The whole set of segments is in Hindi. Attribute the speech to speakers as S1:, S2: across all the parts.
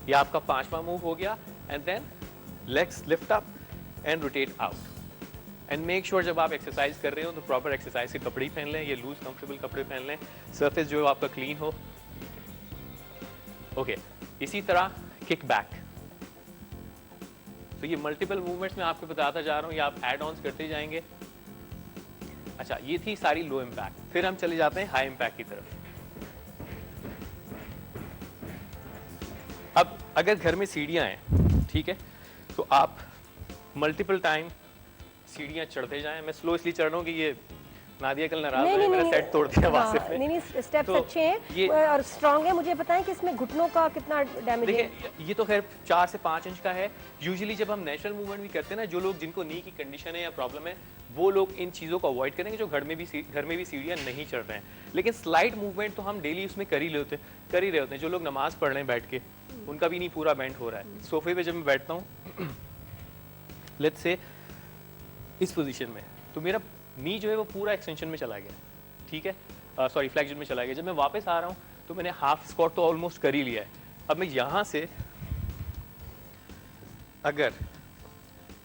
S1: ये आपका 5वां मूव हो गया and then legs lift up and rotate out and make sure जब आप एक्सरसाइज कर रहे हो तो प्रॉपर एक्सरसाइज के कपड़े पहन लें, ये लूज कंफर्टेबल कपड़े पहन लें, सरफेस जो है आपका क्लीन हो। ओके इसी तरह किक बैक। तो ये मल्टीपल मूवमेंट्स में आपको बताता जा रहा हूँ, ये आप एड ऑन्स करते जाएंगे। अच्छा ये थी सारी लो इम्पैक्ट, फिर हम चले जाते हैं हाई इम्पैक्ट की तरफ। अब अगर घर में सीढ़ियाँ हैं, ठीक है, तो आप मल्टीपल टाइम सीढ़ियाँ चढ़ते जाएं। मैं स्लो इसलिए चढ़ रहा हूँ कि ये नादिया कल नाराज है, मेरा सेट तोड़ दिया वासिफ ने।
S2: नहीं स्टेप्स अच्छे हैं और स्ट्रांग है। मुझे बताएं कि इसमें घुटनों का कितना डैमेज है?
S1: देखिए ये तो खैर 4 से 5 इंच का है। यूजुअली जब हम नेचुरल मूवमेंट भी करते हैं ना, जो लोग जिनको नी की कंडीशन है या प्रॉब्लम है, वो लोग इन चीज़ों को अवॉइड करेंगे जो घर में भी सीढ़ियाँ नहीं चढ़ रहे हैं। लेकिन स्लाइड मूवमेंट तो हम डेली उसमें कर ही रहे होते हैं। जो लोग नमाज पढ़ रहे हैं बैठ के, उनका भी नहीं पूरा बेंड हो रहा है। सोफे पे जब मैं बैठता हूँ लेट्स से इस पोजीशन में, तो मेरा नी जो है वो पूरा एक्सटेंशन में चला गया, ठीक है, सॉरी फ्लेक्शन में चला गया। जब मैं वापस आ रहा हूँ तो मैंने हाफ स्क्वाट तो ऑलमोस्ट कर ही लिया है। अब मैं यहाँ से अगर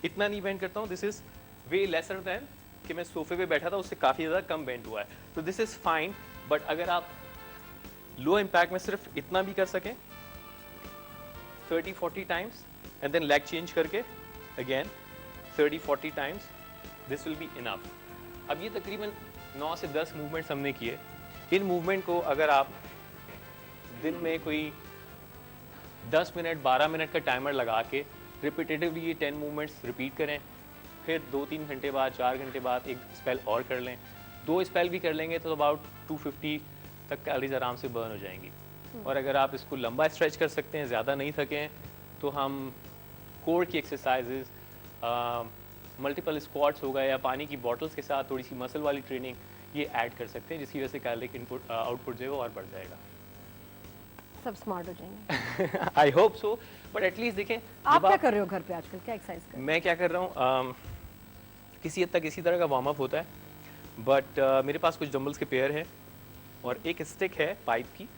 S1: इतना नी बेंड करता हूँ, this is way lesser than कि मैं सोफे पे बैठा था उससे काफ़ी ज़्यादा कम बेंड हुआ है, तो दिस इज़ फाइन। बट अगर आप लो इम्पैक्ट में सिर्फ इतना भी कर सकें 30-40 times and then leg change करके again 30-40 times, this will be enough. अब ये तकरीबन 9 से 10 मूवमेंट्स हमने किए। इन मूवमेंट को अगर आप दिन में कोई 10 मिनट 12 मिनट का टाइमर लगा के रिपीटेटिवली ये 10 मूवमेंट्स रिपीट करें, फिर 2-3 घंटे बाद 4 घंटे बाद एक स्पेल और कर लें, 2 स्पेल भी कर लेंगे तो अबाउट 250 तक कैलोरीज आराम से बर्न हो जाएंगी। और अगर आप इसको लंबा स्ट्रेच कर सकते हैं, ज़्यादा नहीं थकें, तो हम कोर की एक्सरसाइजेज, मल्टीपल स्क्वाट्स हो गए या पानी की बॉटल्स के साथ थोड़ी सी मसल वाली ट्रेनिंग ये ऐड कर सकते हैं, जिसकी वजह से कैलोरिक इनपुट आउटपुट जो है वो और बढ़ जाएगा।
S2: सब स्मार्ट हो जाएंगे।
S1: I hope so, but at least देखें
S2: आप क्या कर रहे हो घर पे आजकल, क्या एक्सरसाइज कर रहे हो?
S1: मैं क्या कर रहा हूँ, किसी हद तक इसी तरह का वार्म अप होता है, बट मेरे पास कुछ डंबल्स के पेयर हैं और एक स्टिक है पाइप की।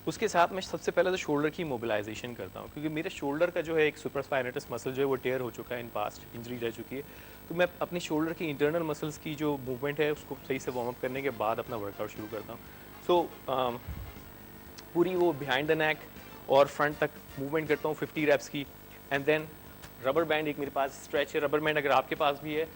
S1: उसके साथ मैं सबसे पहले तो शोल्डर की मोबिलाइजेशन करता हूँ, क्योंकि मेरे शोल्डर का जो है एक सुपरस्पाइनेटस मसल जो है वो टेयर हो चुका है, इन पास्ट इंजरी रह चुकी है। तो मैं अपनी शोल्डर की इंटरनल मसल्स की जो मूवमेंट है उसको सही से वार्म अप करने के बाद अपना वर्कआउट शुरू करता हूँ। सो पूरी वो बिहाइंड द नेक और फ्रंट तक मूवमेंट करता हूँ 50 रेप्स की। एंड देन रबर बैंड एक मेरे पास स्ट्रेच है, रबर बैंड अगर आपके पास भी है,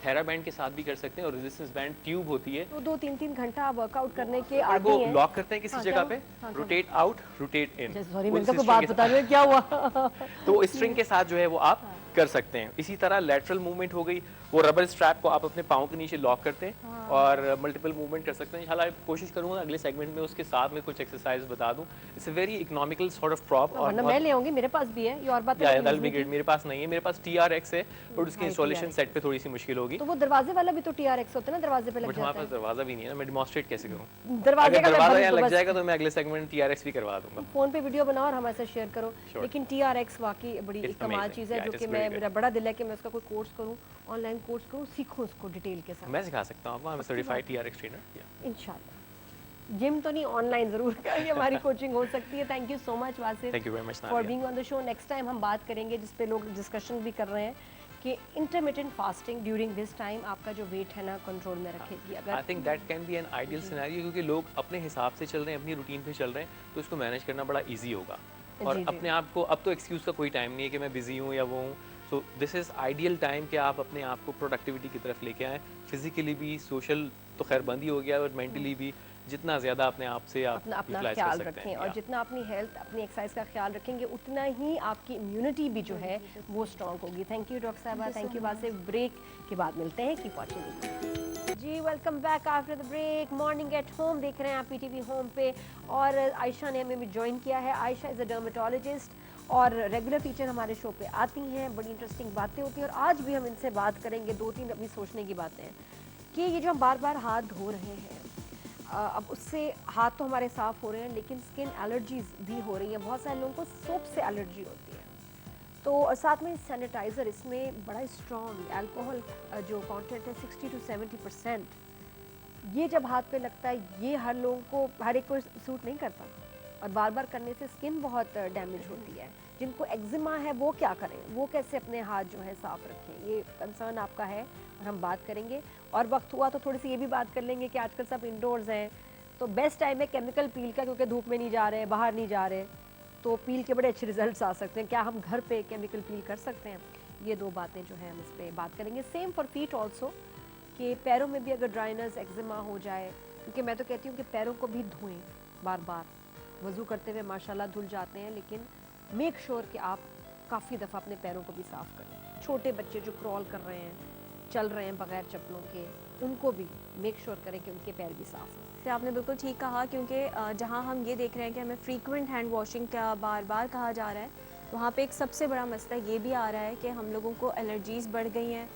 S1: थेरा बैंड के साथ भी कर सकते हैं, और रेजिस्टेंस बैंड ट्यूब होती है।
S2: तो 2-3 घंटा वर्कआउट करने के आदी
S1: वो
S2: हैं।
S1: लॉक करते हैं किसी जगह पे,
S2: हाँ,
S1: rotate out rotate in.
S2: Sorry मैंने तो बात बता रही हूँ क्या हुआ।
S1: तो स्ट्रिंग के साथ जो है वो आप कर सकते हैं। इसी तरह लेटरल मूवमेंट हो गई, वो रबर स्ट्रैप को आप अपने पाँव के नीचे लॉक करते हैं और मल्टीपल मूवमेंट कर सकते हैं। इंशाल्लाह कोशिश करूंगा अगले सेगमेंट में उसके साथ में कुछ एक्सरसाइज बता दूं। It's a very economical sort of prop. और
S2: मैं ले आऊंगी, मेरे पास भी है ये और बात है।
S1: मेरे पास नहीं है, मेरे पास TRX है, बट उसकी इंस्टॉलेशन सेट पे थोड़ी सी मुश्किल होगी।
S2: तो वो दरवाजे वाला भी तो TRX होता है ना, दरवाजे पे लग जाता है।
S1: हमारे पास दरवाजा भी नहीं है ना, मैं डेमोंस्ट्रेट कैसे करूं?
S2: दरवाजे का
S1: दरवाजा यहाँ लग जाएगा तो मैं अगले सेगमेंट TRX भी करवा दूंगा।
S2: फोन पे वीडियो बनाओ और हमारे साथ शेयर करो। लेकिन TRX वाकई बड़ी कमाल चीज़ है, जो कि मेरा बड़ा दिल है कि मैं उसका कोई कोर्स करूं, ऑनलाइन कोर्स करूं, सीखूं उसको डिटेल के साथ।
S1: मैं सिखा सकता हूं आपको, मैं सर्टिफाइड TRX ट्रेनर।
S2: इंशाल्लाह जिम तो नहीं, ऑनलाइन जरूर करिए, हमारी कोचिंग हो सकती है। Thank you so much Wasif,
S1: thank you very much
S2: for being on the show. Next time हम बात करेंगे जिस पे लोग डिस्कशन भी कर रहे हैं कि intermittent fasting during this time आपका जो वेट है ना कंट्रोल में रखेगी। अगर
S1: I think that can be an ideal scenario, क्योंकि लोग अपने हिसाब से चल रहे हैं, अपनी रूटीन पे चल रहे हैं, तो इसको मैनेज करना बड़ा ईजी होगा। और अपने आप को अब तो एक्सक्यूज़ का कोई टाइम नहीं है कि मैं बिजी हूँ या वो हूँ। So this is ideal time कि आप अपने आप को प्रोडक्टिविटी की तरफ लेके आएँ। फिजिकली भी, सोशल तो खैर बंद ही हो गया, और मेंटली भी जितना ज़्यादा अपने आप से आप
S2: अपना ख्याल रखें, और जितना अपनी हेल्थ, अपनी एक्सरसाइज का ख्याल रखेंगे, उतना ही आपकी इम्यूनिटी भी जो है वो स्ट्रॉन्ग होगी। थैंक यू डॉक्टर साहबा, थैंक यू वासिफ। ब्रेक के बाद मिलते हैं, कीप वॉचिंग जी। Welcome back after the break. Morning at home देख रहे हैं आप PTV होम पे, और आयशा ने हमें भी ज्वाइन किया है। आयशा इज़ अ डर्मेटोलॉजिस्ट और रेगुलर फीचर हमारे शो पे आती हैं, बड़ी इंटरेस्टिंग बातें होती हैं। और आज भी हम इनसे बात करेंगे 2-3 अपनी सोचने की बातें हैं कि ये जो हम बार बार हाथ धो रहे हैं, अब उससे हाथ तो हमारे साफ़ हो रहे हैं, लेकिन स्किन एलर्जीज भी हो रही हैं। बहुत सारे लोगों को सोप से एलर्जी होती है, तो साथ में सैनिटाइज़र, इसमें बड़ा स्ट्रॉन्ग अल्कोहल जो कंटेंट है 60 to 70%, ये जब हाथ पे लगता है, ये हर लोगों को, हर एक को सूट नहीं करता। और बार बार करने से स्किन बहुत डैमेज होती है। जिनको एक्जिमा है वो क्या करें, वो कैसे अपने हाथ जो है साफ रखें, ये कंसर्न आपका है और हम बात करेंगे। और वक्त हुआ तो थोड़ी सी ये भी बात कर लेंगे कि आजकल सब इंडोर्स हैं, तो बेस्ट टाइम है केमिकल पील का, क्योंकि धूप में नहीं जा रहे, बाहर नहीं जा रहे, तो पील के बड़े अच्छे रिजल्ट्स आ सकते हैं। क्या हम घर पे केमिकल पील कर सकते हैं? ये दो बातें जो है हम इस पर बात करेंगे। सेम फॉर फीट ऑल्सो, कि पैरों में भी अगर ड्राइनेस एक्जिमा हो जाए, क्योंकि मैं तो कहती हूँ कि पैरों को भी धोएं बार बार, वज़ू करते हुए माशाल्लाह धुल जाते हैं, लेकिन मेक श्योर कि आप काफ़ी दफ़ा अपने पैरों को भी साफ़ करें। छोटे बच्चे जो क्रॉल कर रहे हैं, चल रहे हैं बगैर चप्पलों के, उनको भी मेक श्योर करें कि उनके पैर भी साफ़ हों।
S3: से आपने बिल्कुल ठीक कहा, क्योंकि जहाँ हम ये देख रहे हैं कि हमें फ्रीक्वेंट हैंड वॉशिंग का बार बार कहा जा रहा है, वहाँ पे एक सबसे बड़ा मसला ये भी आ रहा है कि हम लोगों को एलर्जीज़ बढ़ गई हैं,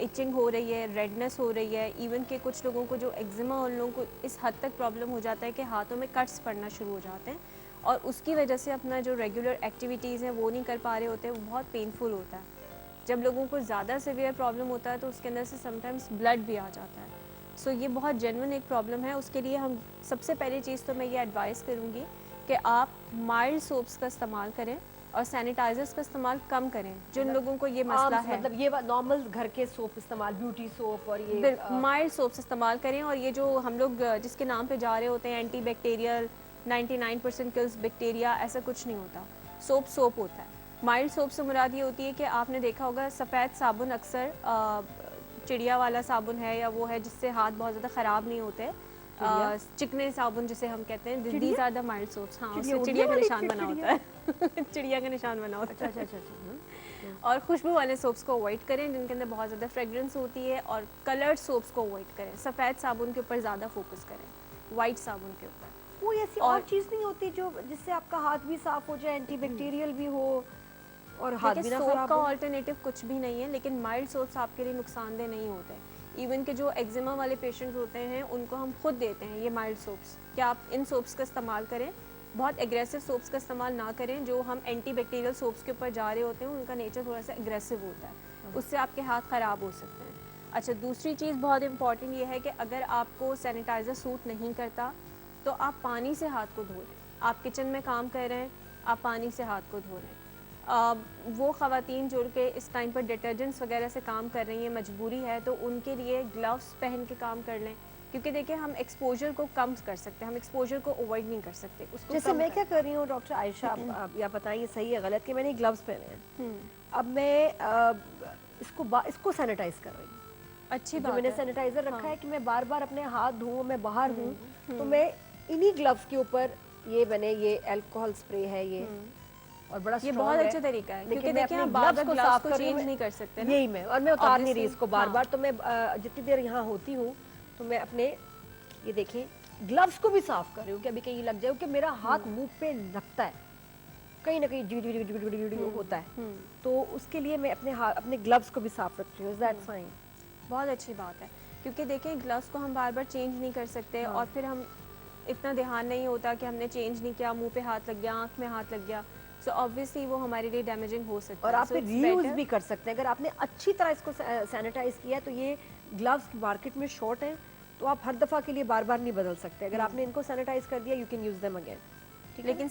S3: इचिंग हो रही है, रेडनेस हो रही है, इवन के कुछ लोगों को जो एक्जिमा, उन लोगों को इस हद तक प्रॉब्लम हो जाता है कि हाथों में कट्स पड़ना शुरू हो जाते हैं, और उसकी वजह से अपना जो रेगुलर एक्टिविटीज़ हैं वो नहीं कर पा रहे होते हैं, वो बहुत पेनफुल होता है। जब लोगों को ज़्यादा सीवियर प्रॉब्लम होता है तो उसके अंदर से समटाइम्स ब्लड भी आ जाता है। सो ये बहुत जेन्युइन एक प्रॉब्लम है। उसके लिए हम सबसे पहली चीज़ तो मैं ये एडवाइस करूँगी कि आप माइल्ड सोप्स का इस्तेमाल करें और सैनिटाइजर्स का इस्तेमाल कम करें। जिन लोगों को ये मसला है,
S2: मतलब ये नॉर्मल घर के सोप इस्तेमाल, ब्यूटी सोप और ये
S3: माइल्ड सोप्स इस्तेमाल करें। और ये जो हम लोग जिसके नाम पे जा रहे होते हैं एंटी बैक्टीरियल, 99% किल्स बैक्टीरिया, ऐसा कुछ नहीं होता। सोप सोप होता है। माइल्ड सोप से मुराद ये होती है कि आपने देखा होगा सफ़ेद साबुन अक्सर चिड़िया वाला साबुन है, या वो है जिससे हाथ बहुत ज़्यादा ख़राब नहीं होते, चिकने साबुन जिसे हम कहते हैं, these are the mild soaps. हाँ, उससे चिड़िया का निशान बना होता है चिड़िया का निशान बना होता है। अच्छा। और खुशबू वाले सोप्स को अवॉइड करें जिनके अंदर बहुत ज़्यादा फ्रेगरेंस होती है, और कलर्ड सोप्स को अवॉइड करें। सफ़ेद साबुन के ऊपर ज़्यादा फोकस करें, वाइट साबुन के ऊपर।
S2: कोई ऐसी और चीज़ नहीं होती जो जिससे आपका हाथ भी साफ हो जाए, एंटीबैक्टीरियल भी हो और हाथ भी ना
S3: सोप
S2: खराब
S3: का
S2: हो?
S3: ऑल्टरनेटिव कुछ भी नहीं है, लेकिन माइल्ड सोप्स आपके लिए नुकसानदेह नहीं होते हैं। इवन के जो एक्जिमा वाले पेशेंट्स होते हैं उनको हम खुद देते हैं ये माइल्ड सोप्स, कि आप इन सोप्स का इस्तेमाल करें। बहुत एग्रेसिव सोप्स का इस्तेमाल ना करें। जो हम एंटी बैक्टीरियल सोप्स के ऊपर जा रहे होते हैं उनका नेचर थोड़ा सा एग्रेसिव होता है, उससे आपके हाथ ख़राब हो सकते हैं। अच्छा, दूसरी चीज़ बहुत इंपॉर्टेंट ये है कि अगर आपको सैनिटाइज़र सूट नहीं करता तो आप पानी से हाथ को धो लें। आप किचन में काम कर रहे हैं, आप पानी से हाथ को धो लें। वो ख़वातीन जो कि इस टाइम पर डिटर्जेंट्स वगैरह से काम कर रही हैं, मजबूरी है, तो उनके लिए ग्लव्स पहन के काम कर लें, क्योंकि देखिए हम एक्सपोजर को कम कर सकते हैं, हम एक्सपोजर को अवॉइड नहीं कर सकते। उसको
S2: जैसे मैं क्या कर रही हूँ डॉक्टर आयशा, आप या बताइए सही है गलत, कि मैंने ग्लव्स पहने हैं, अब मैं इसको सैनिटाइज कर रही हूँ।
S3: अच्छी
S2: जो
S3: बात
S2: मैंने
S3: है।
S2: सैनिटाइजर रखा है कि मैं बार बार अपने हाथ धोऊं, मैं बाहर हूँ, तो मैं इन्हीं ग्लव्स के ऊपर ये अल्कोहल स्प्रे है ये, और बड़ा
S3: ये
S2: strong
S3: बहुत
S2: है,
S3: अच्छा तरीका है,
S2: लेकिन
S3: क्योंकि
S2: मैं
S3: देखिए
S2: अपने
S3: आप बार
S2: gloves
S3: बार
S2: को
S3: ग्लव्स
S2: साफ
S3: को
S2: कर रही हूँ,
S3: चेंज नहीं कर सकते ना।
S2: यही मैं, और मैं उतार नहीं रही
S3: Obviously,
S2: इसको बार
S3: हाँ।
S2: बार, तो मैं जितनी देर यहाँ होती हूँ तो मैं अपने ये देखें ग्लव्स को भी साफ कर रही हूँ कि अभी कहीं लग जाए, क्योंकि मेरा हाथ मुंह पे लगता है, कहीं ना कहीं जी होता है, तो उसके लिए मैं अपने ग्लव्स को भी साफ रख रही हूँ। Is that fine?
S3: बहुत अच्छी बात है, क्योंकि देखें ग्लव्स को हम बार बार चेंज नहीं कर सकते, और फिर हम इतना ध्यान नहीं होता कि हमने चेंज नहीं किया, मुंह पे हाथ लग गया, आंख में हाथ लग गया, सो ऑब्वियसली वो हमारे लिए डैमेजिंग हो सकता
S2: और
S3: है।
S2: आप फिर रीयूज भी कर सकते हैं। अगर आपने अच्छी तरह इसको सैनिटाइज किया है, तो ये ग्लव्स मार्केट में शॉर्ट हैं, तो आप हर दफ़ा के लिए बार बार नहीं बदल सकते। अगर आपने इनको सैनिटाइज कर दिया, you can use them again.
S3: लेकिन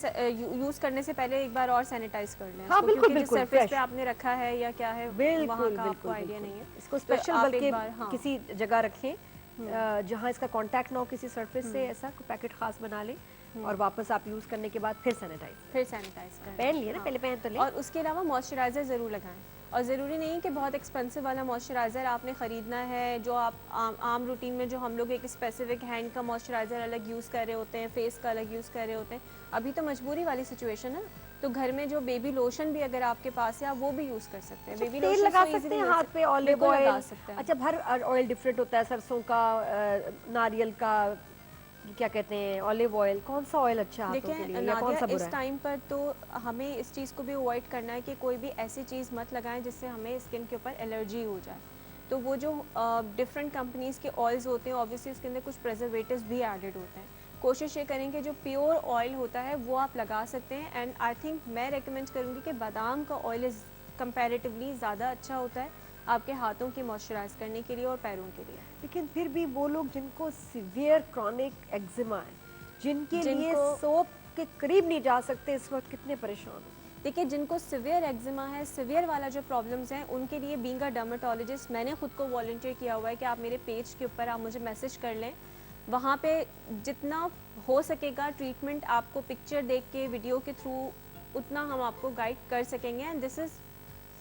S3: यूज करने से पहले एक बार और सैनिटाइज कर लें।
S2: हाँ, बिल्कुल,
S3: जिस
S2: बिल्कुल,
S3: सरफेस
S2: fresh।
S3: पे आपने रखा है या क्या है, वहाँ का आपको आइडिया नहीं है।
S2: इसको
S3: तो
S2: स्पेशल
S3: आप
S2: बल्कि
S3: एक बार, हाँ,
S2: किसी जगह रखें जहाँ इसका कांटेक्ट ना हो किसी सरफेस से, ऐसा पैकेट खास बना लें, और वापस आप यूज करने के बाद फिर
S3: सैनिटाइज करें।
S2: पहन लिए ना, पहले पहन तो लें।
S3: और उसके अलावा मॉइस्चराइज़र ज़रूर लगाएं। और ज़रूरी नहीं कि बहुत एक्सपेंसिव वाला मॉइस्चराइज़र आपने ख़रीदना है, जो आप आम रूटीन में जो हम लोग एक स्पेसिफिक हैंड का मॉइस्चराइज़र अलग यूज़ कर रहे होते हैं, फेस का अलग यूज़ कर रहे होते हैं। अभी तो मजबूरी वाली सिचुएशन है, तो घर में जो बेबी लोशन भी अगर आपके पास है, आप वो भी यूज़ कर सकते हैं। बेबी
S2: तेल
S3: लोशन
S2: लगा सकते हैं हाथ पे, ऑलिव ऑयल
S3: लगा सकते हैं।
S2: अच्छा, हर ऑयल डिफरेंट होता है, सरसों का, नारियल का, क्या कहते हैं, ऑलिव ऑयल, कौन सा ऑयल अच्छा है हाथों के लिए या कौन सा बुरा
S3: इस
S2: है?
S3: टाइम पर तो हमें इस चीज़ को भी अवॉइड करना है कि कोई भी ऐसी चीज़ मत लगाएं जिससे हमें स्किन के ऊपर एलर्जी हो जाए। तो वो जो डिफरेंट कंपनीज़ के ऑयल्स होते हैं, ऑब्वियसली उसके अंदर कुछ प्रिजर्वेटिव्स भी एडेड होते हैं। कोशिश ये करें कि जो प्योर ऑयल होता है वो आप लगा सकते हैं। एंड आई थिंक मैं रेकमेंड करूँगी कि बादाम का ऑयल इज़ कंपैरेटिवली ज़्यादा अच्छा होता है आपके हाथों की मॉइस्चराइज करने के लिए और पैरों के लिए।
S2: लेकिन फिर भी वो लोग जिनको सीवियर क्रॉनिक एक्जिमा है, जिनके लिए सोप के करीब नहीं जा सकते इस वक्त, कितने परेशान हो?
S3: देखिए, जिनको सिवियर एक्जिमा है, सिवियर वाला जो प्रॉब्लम्स हैं, उनके लिए बीइंग अ डर्मेटोलॉजिस्ट मैंने खुद को वॉलंटियर किया हुआ है कि आप मेरे पेज के ऊपर आप मुझे मैसेज कर लें, वहाँ पे जितना हो सकेगा ट्रीटमेंट आपको पिक्चर देख के, वीडियो के थ्रू उतना हम आपको गाइड कर सकेंगे। And this is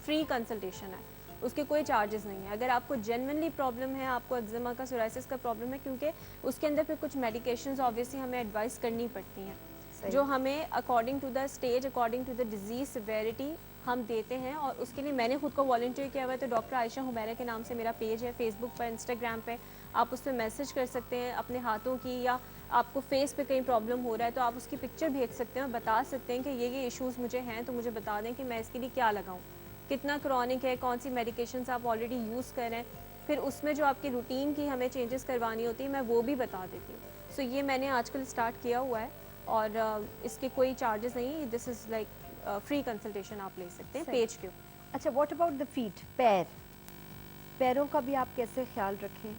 S3: free consultation है, उसके कोई चार्जेस नहीं है। अगर आपको जेन्युइनली प्रॉब्लम है, आपको एक्जिमा का, सोराइसिस का प्रॉब्लम है, क्योंकि उसके अंदर फिर कुछ मेडिकेशंस ऑब्वियसली हमें एडवाइस करनी पड़ती हैं जो हमें according to the stage, according to the disease severity हम देते हैं। और उसके लिए मैंने खुद को वॉलंटियर किया हुआ है। तो डॉक्टर आयशा हुमैरा के नाम से मेरा पेज है फेसबुक पर, इंस्टाग्राम पे, आप उस पर मैसेज कर सकते हैं अपने हाथों की, या आपको फेस पे कहीं प्रॉब्लम हो रहा है तो आप उसकी पिक्चर भेज सकते हैं और बता सकते हैं कि ये इश्यूज़ मुझे हैं, तो मुझे बता दें कि मैं इसके लिए क्या लगाऊं, कितना क्रॉनिक है, कौन सी मेडिकेशंस आप ऑलरेडी यूज़ कर रहे हैं। फिर उसमें जो आपकी रूटीन की हमें चेंजेस करवानी होती है, मैं वो भी बता देती हूँ। सो ये मैंने आजकल स्टार्ट किया हुआ है और इसके कोई चार्जेस नहीं, this is like free consultation आप ले सकते हैं पेज के ऊपर।
S2: अच्छा, व्हाट अबाउट द फीट, पैर, पैरों का भी आप कैसे ख्याल रखें?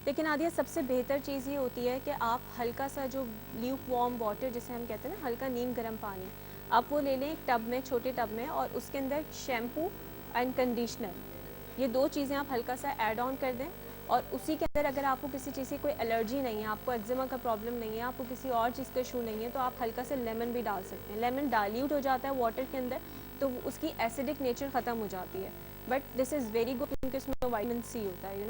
S3: लेकिन आदिया, सबसे बेहतर चीज़ ये होती है कि आप हल्का सा जो ल्यूक वार्म वाटर जिसे हम कहते हैं ना, हल्का नीम गर्म पानी, आप वो ले लें एक टब में, छोटे टब में, और उसके अंदर शैम्पू एंड कंडीशनर, ये दो चीज़ें आप हल्का सा ऐड ऑन कर दें। और उसी के अंदर अगर आपको किसी चीज़ से कोई एलर्जी नहीं है, आपको एक्जिमा का प्रॉब्लम नहीं है, आपको किसी और चीज़ का इशू नहीं है, तो आप हल्का सा लेमन भी डाल सकते हैं। लेमन डाइल्यूट हो जाता है वाटर के अंदर, तो उसकी एसिडिक नेचर ख़त्म हो जाती है। But this is very good क्योंकि इसमें विटामिन सी होता है,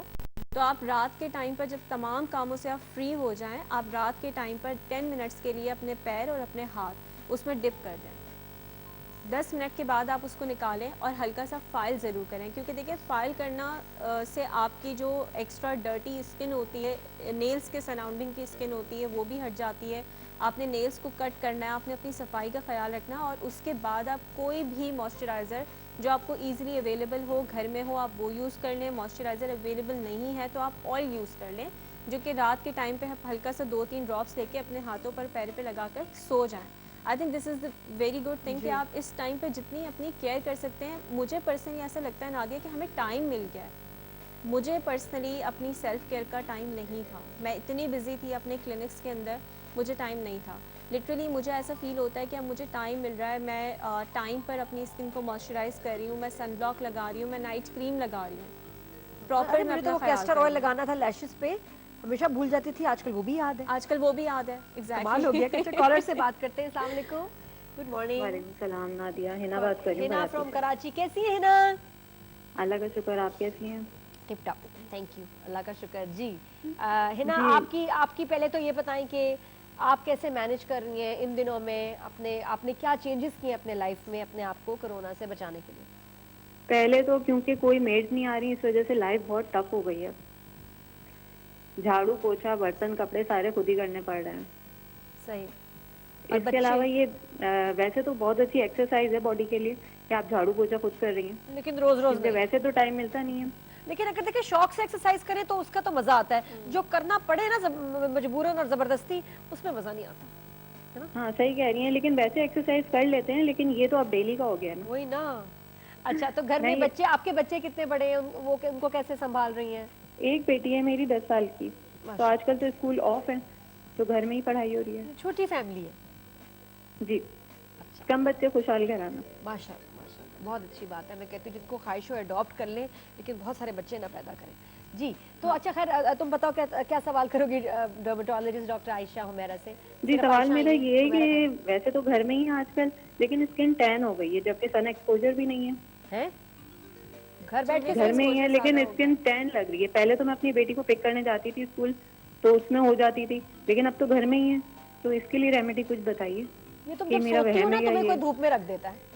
S3: तो आप रात के टाइम पर जब तमाम कामों से आप फ्री हो जाएं, आप रात के टाइम पर 10 मिनट्स के लिए अपने पैर और अपने हाथ उसमें डिप कर दें। 10 मिनट के बाद आप उसको निकालें और हल्का सा फाइल ज़रूर करें, क्योंकि देखिए फाइल करना से आपकी जो एक्स्ट्रा डर्टी स्किन होती है, नेल्स के सराउंडिंग की स्किन होती है, वो भी हट जाती है। आपने नेल्स को कट करना है, आपने अपनी सफाई का ख्याल रखना है, और उसके बाद आप कोई भी मॉइस्चराइज़र जो आपको ईजिली अवेलेबल हो, घर में हो, आप वो यूज़ कर लें। मॉइस्चराइज़र अवेलेबल नहीं है तो आप ऑयल यूज़ कर लें, जो कि रात के टाइम पे आप हल्का सा 2-3 ड्रॉप्स लेके अपने हाथों पर, पैर पे लगाकर सो जाएं। I think this is the very good thing कि आप इस टाइम पे जितनी अपनी केयर कर सकते हैं। मुझे पर्सनली ऐसा लगता है नादिया कि हमें टाइम मिल गया है। मुझे पर्सनली अपनी सेल्फ केयर का टाइम नहीं था, मैं इतनी बिजी थी अपने क्लिनिक्स के अंदर, मुझे टाइम नहीं था। लिटरली मुझे ऐसा फील होता है कि अब मुझे टाइम मिल रहा है, मैं टाइम पर अपनी स्किन को मॉइस्चराइज कर रही हूँ, मैं सन ब्लॉक लगा रही हूँ, मैं नाइट क्रीम लगा रही हूँ प्रॉपर। मैं
S2: तो कैस्टर ऑयल लगाना था लैशेस पे, हमेशा भूल जाती थी, आजकल वो भी याद है।
S3: आजकल वो भी याद है,
S2: कमाल हो गया। कैसे कॉलर से बात करते हैं। अस्सलाम वालेकुम, गुड मॉर्निंग।
S4: वालेकुम सलाम नादिया, हिना बात कर रही हूँ।
S2: हिना फ्रॉम कराची, कैसी है हिना?
S4: अल्लाह का शुक्र, आप कैसी हैं?
S2: टिप टॉप, थैंक यू, अल्लाह का शुक्र जी। हिना, आपकी पहले तो ये बताएं कि आप कैसे मैनेज कर रही हैं इन दिनों में, आपने क्या चेंजेस किए अपने लाइफ में अपने आप को कोरोना से बचाने के लिए?
S4: पहले तो क्योंकि कोई मेड नहीं आ रही, इस वजह से लाइफ बहुत टफ हो गई है। झाड़ू पोछा बर्तन कपड़े सारे खुद ही करने पड़ रहे हैं।
S2: सही।
S4: इसके अलावा ये वैसे तो बहुत अच्छी एक्सरसाइज है बॉडी के लिए कि आप झाड़ू पोछा खुद कर रही हैं,
S2: लेकिन रोज रोज
S4: वैसे तो टाइम मिलता नहीं है।
S2: लेकिन अगर देखिए शौक से एक्सरसाइज करें तो उसका तो मजा आता है, जो करना पड़े ना मजबूरन और जबरदस्ती, उसमें मजा नहीं आता, है ना?
S4: हाँ सही कह रही हैं, लेकिन वैसे एक्सरसाइज कर लेते हैं, लेकिन ये तो अब डेली का हो गया ना।
S2: वही ना। अच्छा, तो घर में बच्चे, आपके बच्चे कितने बड़े हैं, उनको कैसे संभाल रही हैं?
S4: एक बेटी है मेरी 10 साल की, तो आजकल तो स्कूल ऑफ है, तो घर में ही पढ़ाई हो रही है।
S2: छोटी फैमिली है
S4: जी। अच्छा। कम बच्चे खुशहाल घराना।
S2: माशाल्लाह, बहुत अच्छी बात है। मैं कहती हूँ जिनको ख्वाहिश हो अडॉप्ट कर लें, लेकिन बहुत सारे बच्चे ना पैदा करें। जी, तो अच्छा खैर, तुम बताओ क्या सवाल करोगी डर्मेटोलॉजिस्ट डॉक्टर आयशा हुमैरा से?
S4: जी, सवाल मेरा ये है कि वैसे तो घर में ही है आजकल, लेकिन स्किन टैन हो गई है, जबकि सन एक्सपोजर भी नहीं है।
S2: घर बैठ के
S4: घर में ही है, लेकिन स्किन टैन लग रही है। पहले तो मैं अपनी बेटी को पिक करने जाती थी स्कूल, तो उसमें हो जाती थी, लेकिन अब तो घर में ही है। तो इसके लिए रेमेडी कुछ बताइए।
S2: ये तुम जब सोती हो ना, तुम्हें कोई धूप में रख देता है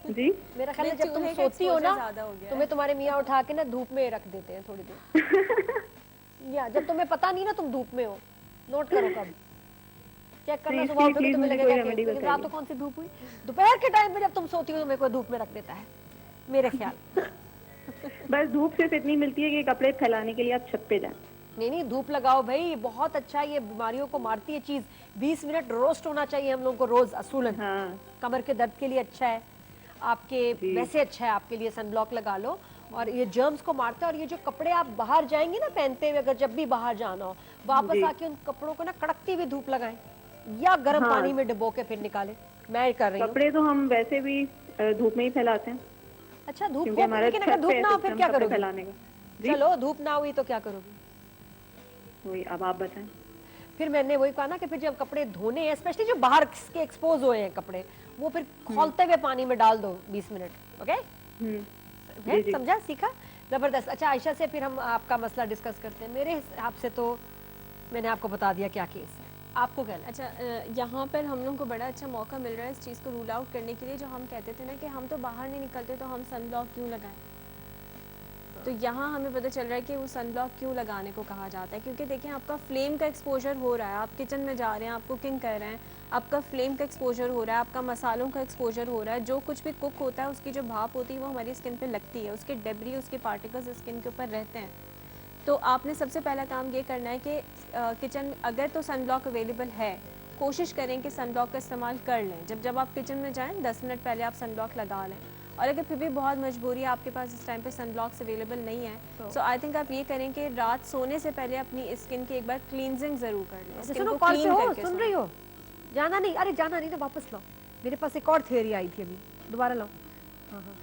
S4: जी।
S2: मेरा ख्याल है जब तुम सोती हो ना, तुम्हें तुम्हारे मियाँ उठा के ना धूप में रख देते हैं थोड़ी देर या जब तुम्हें पता नहीं ना तुम धूप में हो। नोट करो कब चेक करना, सुबह उठोगे तुम्हें लगेगा कि रात को कौन सी धूप हुई। दोपहर के टाइम पे जब तुम सोती हो तुम्हें कोई धूप में रख देता है, मेरे ख्याल।
S4: बस धूप सिर्फ इतनी मिलती है कि कपड़े फैलाने के लिए आप छत पे जाएं।
S2: नहीं, धूप लगाओ भाई, बहुत अच्छा है, ये बीमारियों को मारती है चीज। 20 मिनट रोस्ट होना चाहिए हम लोगों को रोज असूलन।
S4: हाँ।
S2: कमर के दर्द के लिए अच्छा है, आपके वैसे अच्छा है आपके लिए। सन ब्लॉक लगा लो, और ये जर्म्स को मारता है। और ये जो कपड़े आप बाहर जाएंगे ना पहनते हुए, अगर जब भी बाहर जाना हो, वापस आके उन कपड़ों को ना कड़कती हुई धूप लगाएं, या गर्म
S4: हाँ।
S2: पानी में डुबो के फिर निकालें? मैं कर रही हूँ।
S4: कपड़े तो हम वैसे भी धूप में ही फैलाते हैं,
S2: अच्छा धूप
S4: क्योंकि
S2: हो,
S4: हमारा
S2: लेकिन अगर
S4: छत
S2: धूप
S4: पे
S2: ना हो फिर
S4: system
S2: क्या
S4: कपड़े
S2: करोगी?
S4: फैलाने का। जी,
S2: चलो धूप ना हुई तो क्या करोगी?
S4: वही अब आप बताएं।
S2: फिर मैंने वही कहा ना कि फिर जब कपड़े धोने हैं, स्पेशली जो बाहर के एक्सपोज हुए हैं कपड़े, वो फिर खौलते हुए पानी में डाल दो 20 मिनट। ओके,
S4: जी, जी।
S2: समझा, सीखा, जबरदस्त। अच्छा आयशा से फिर हम आपका मसला डिस्कस करते हैं। मेरे हिसाब से तो मैंने आपको बता दिया क्या केस है, आपको क्या लगता है?
S3: अच्छा, यहाँ पर हम लोग को बड़ा अच्छा मौका मिल रहा है इस चीज़ को रूल आउट करने के लिए। जो हम कहते थे ना कि हम तो बाहर नहीं निकलते तो हम सन ब्लॉक क्यों लगाएं, तो यहाँ हमें पता चल रहा है कि वो सन ब्लॉक क्यों लगाने को कहा जाता है। क्योंकि देखें, आपका फ्लेम का एक्सपोजर हो रहा है, आप किचन में जा रहे हैं, आप कुकिंग कर रहे हैं, आपका फ्लेम का एक्सपोजर हो रहा है, आपका मसालों का एक्सपोजर हो रहा है। जो कुछ भी कुक होता है उसकी जो भाप होती है वो हमारी स्किन पे लगती है, उसके डेब्री, उसके पार्टिकल्स स्किन के ऊपर रहते हैं। तो आपने सबसे पहला काम ये करना है कि किचन में अगर तो सन ब्लॉक अवेलेबल है, कोशिश करें कि सन ब्लॉक का इस्तेमाल कर लें। जब आप किचन में जाएँ 10 मिनट पहले आप सन ब्लॉक लगा लें। और अगर फिर भी बहुत मजबूरी है, आपके पास इस टाइम पे सन ब्लॉक्स अवेलेबल नहीं है, सो आई थिंक आप ये करें कि रात सोने से पहले अपनी स्किन की एक बार क्लींजिंग ज़रूर कर लें।
S2: अच्छा,
S3: स्किन
S2: सुनो,
S3: को
S2: कॉल पे
S3: clean
S2: हो,
S3: करके
S2: सुन
S3: सोएं।
S2: रही हो? जाना नहीं, अरे जाना नहीं ना, वापस लाओ। मेरे पास एक और थियरी आई थी अभी, दोबारा लाओ। हाँ हाँ,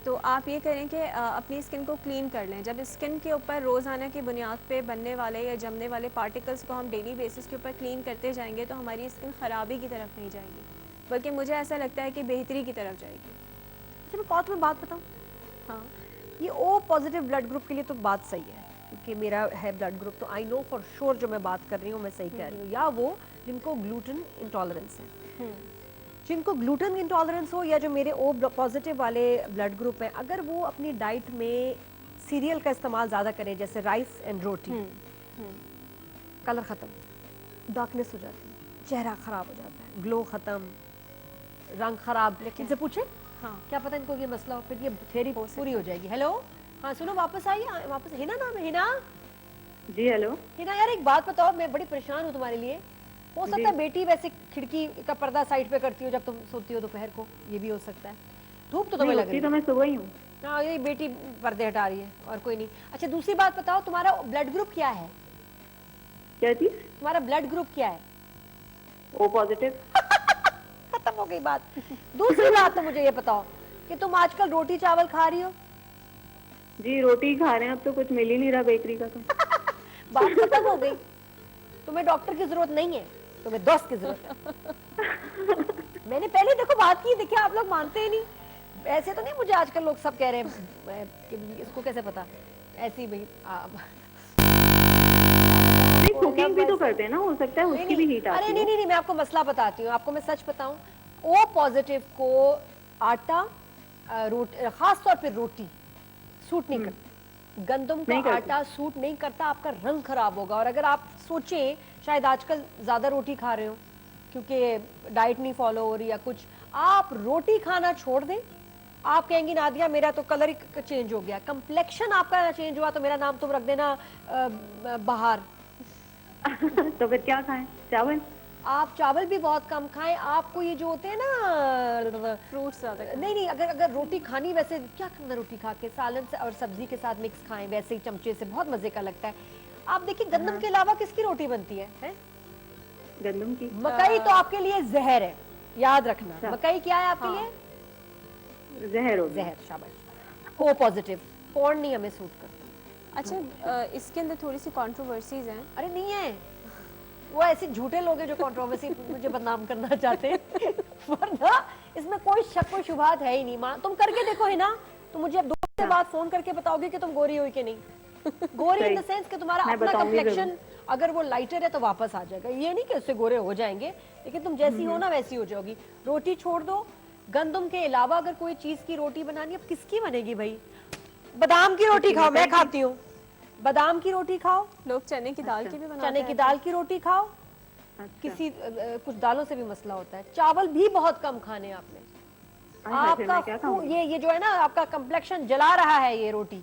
S3: तो आप ये करें कि अपनी स्किन को क्लीन कर लें। जब स्किन के ऊपर रोज़ाना की बुनियाद पे बनने वाले या जमने वाले पार्टिकल्स को हम डेली बेसिस के ऊपर क्लीन करते जाएंगे तो हमारी स्किन ख़राबी की तरफ नहीं जाएगी, बल्कि मुझे ऐसा लगता है कि बेहतरी की तरफ जाएगी।
S2: अच्छा मैं कौन, तुम्हें बात बताऊँ,
S3: हाँ,
S2: ये ओ पॉजिटिव ब्लड ग्रुप के लिए तो बात सही है, क्योंकि मेरा है ब्लड ग्रुप, तो आई नो फॉर श्योर जो मैं बात कर रही हूँ मैं सही कह रही हूँ। या वो जिनको ग्लूटेन इंटॉलरेंस है, जिनको ग्लूटेन इंटॉलरेंस हो, या जो मेरे ओ पॉजिटिव वाले ब्लड ग्रुप हैं, अगर वो अपनी डाइट में सीरियल का इस्तेमाल ज़्यादा करें, जैसे राइस एंड रोटी, कलर ख़त्म, डार्कनेस हो जाती है, चेहरा ख़राब हो जाता है, ग्लो ख़त्म, रंग ख़राब। लेकिन से पूछे,
S3: हाँ,
S2: क्या पता इनको ये मसला हो, फिर ये थेरी पूरी हो जाएगी। हेलो, हाँ सुनो, वापस आइए, वापस। हिना नाम है, हिना?
S4: जी हेलो।
S2: हिना यार एक बात बताओ, मैं बड़ी परेशान हूँ तुम्हारे लिए। हो सकता है बेटी वैसे खिड़की का पर्दा साइड पे करती हो जब तुम सोती हो दोपहर को, ये भी हो सकता है। धूप तो तुम्हें लग रही
S4: तो
S2: है।
S4: मैं सुबह ही हूँ।
S2: हाँ, ये बेटी पर्दे हटा रही है और कोई नहीं। अच्छा दूसरी बात बताओ, तुम्हारा ब्लड ग्रुप क्या है?
S4: क्या चीज?
S2: तुम्हारा ब्लड ग्रुप क्या है?
S4: O positive.
S2: खत्म हो गई बात। दूसरी बात तो मुझे ये बताओ कि तुम आजकल रोटी चावल खा रही हो?
S4: जी रोटी खा रहे हैं, अब तो कुछ मिल ही नहीं रहा बेकरी का। तो
S2: बात खत्म हो गई। तुम्हें डॉक्टर की जरूरत नहीं है, तुम्हें दोस्त की जरूरत है। मैंने पहले देखो बात की, देखिए आप लोग मानते ही नहीं। ऐसे तो नहीं, मुझे आजकल लोग सब कह रहे हैं कि इसको कैसे पता, ऐसे ही भाई
S4: नहीं, कुकिंग भी तो करते हैं ना, हो सकता है उसकी भी हीट आती
S2: अरे
S4: है।
S2: नहीं, मैं आपको मसला बताती हूँ, आपको मैं सच बताऊं, ओ पॉजिटिव को आटा, रोटी, खास तौर पे रोटी सूट नहीं करता, गंदम का आटा सूट नहीं करता, आपका रंग खराब होगा। और अगर आप सोचें, शायद आजकल ज्यादा रोटी खा रहे हो क्योंकि डाइट नहीं फॉलो हो रही या कुछ, आप रोटी खाना छोड़ दें, आप कहेंगी नादिया मेरा तो कलर ही चेंज हो गया, कंप्लेक्शन आपका चेंज हुआ, तो मेरा नाम तुम रख देना बाहर।
S4: तो फिर क्या खाएं? चावल?
S2: आप चावल भी बहुत कम खाएं। आपको ये जो होते हैं ना
S3: फ्रूट्स ज़्यादा
S2: नहीं, अगर रोटी खानी, वैसे क्या करना, रोटी खा के सालन से और सब्जी के साथ मिक्स खाएं, वैसे ही चमचे से, बहुत मजे का लगता है। आप देखिए गंदम के अलावा किसकी रोटी बनती है?
S4: गंदम की।
S2: मकई तो आपके लिए जहर है, याद रखना। मकई क्या है आपके लिए?
S4: जहर हो गया।
S2: जहर, शाबाश। ओ पॉजिटिव, कौन नहीं हमें सूट करता।
S3: अच्छा, इसके अंदर थोड़ी सी कंट्रोवर्सीज हैं।
S2: अरे नहीं है, वो ऐसे झूठे लोग हैं जो कंट्रोवर्सी मुझे बदनाम करना चाहते हैं। वरना इसमें कोई शक कोई शुबहत है ही नहीं। तुम करके देखो है ना, तो मुझे अब 2 हफ्ते बाद फोन करके बताओगे कि तुम गोरी हुई कि नहीं। गोरी इन द सेंस कि तुम्हारा अपना कंप्लेक्शन अगर वो लाइटर है तो वापस आ जाएगा। ये नहीं कि उससे गोरे हो जाएंगे, लेकिन तुम जैसी हो ना वैसी हो जाओगी। रोटी छोड़ दो, गंदम के अलावा अगर कोई चीज की रोटी बनानी, अब किसकी बनेगी भाई? बादाम की रोटी खाओ, मैं खाती हूँ। बादाम की रोटी खाओ,
S3: लोग चने की दाल की भी बनाते हैं।
S2: चने की दाल की रोटी खाओ। किसी कुछ दालों से भी मसला होता है। चावल भी बहुत कम खाने आपने। आपका ये जो है ना, आपका कंप्लेक्शन जला रहा है ये रोटी।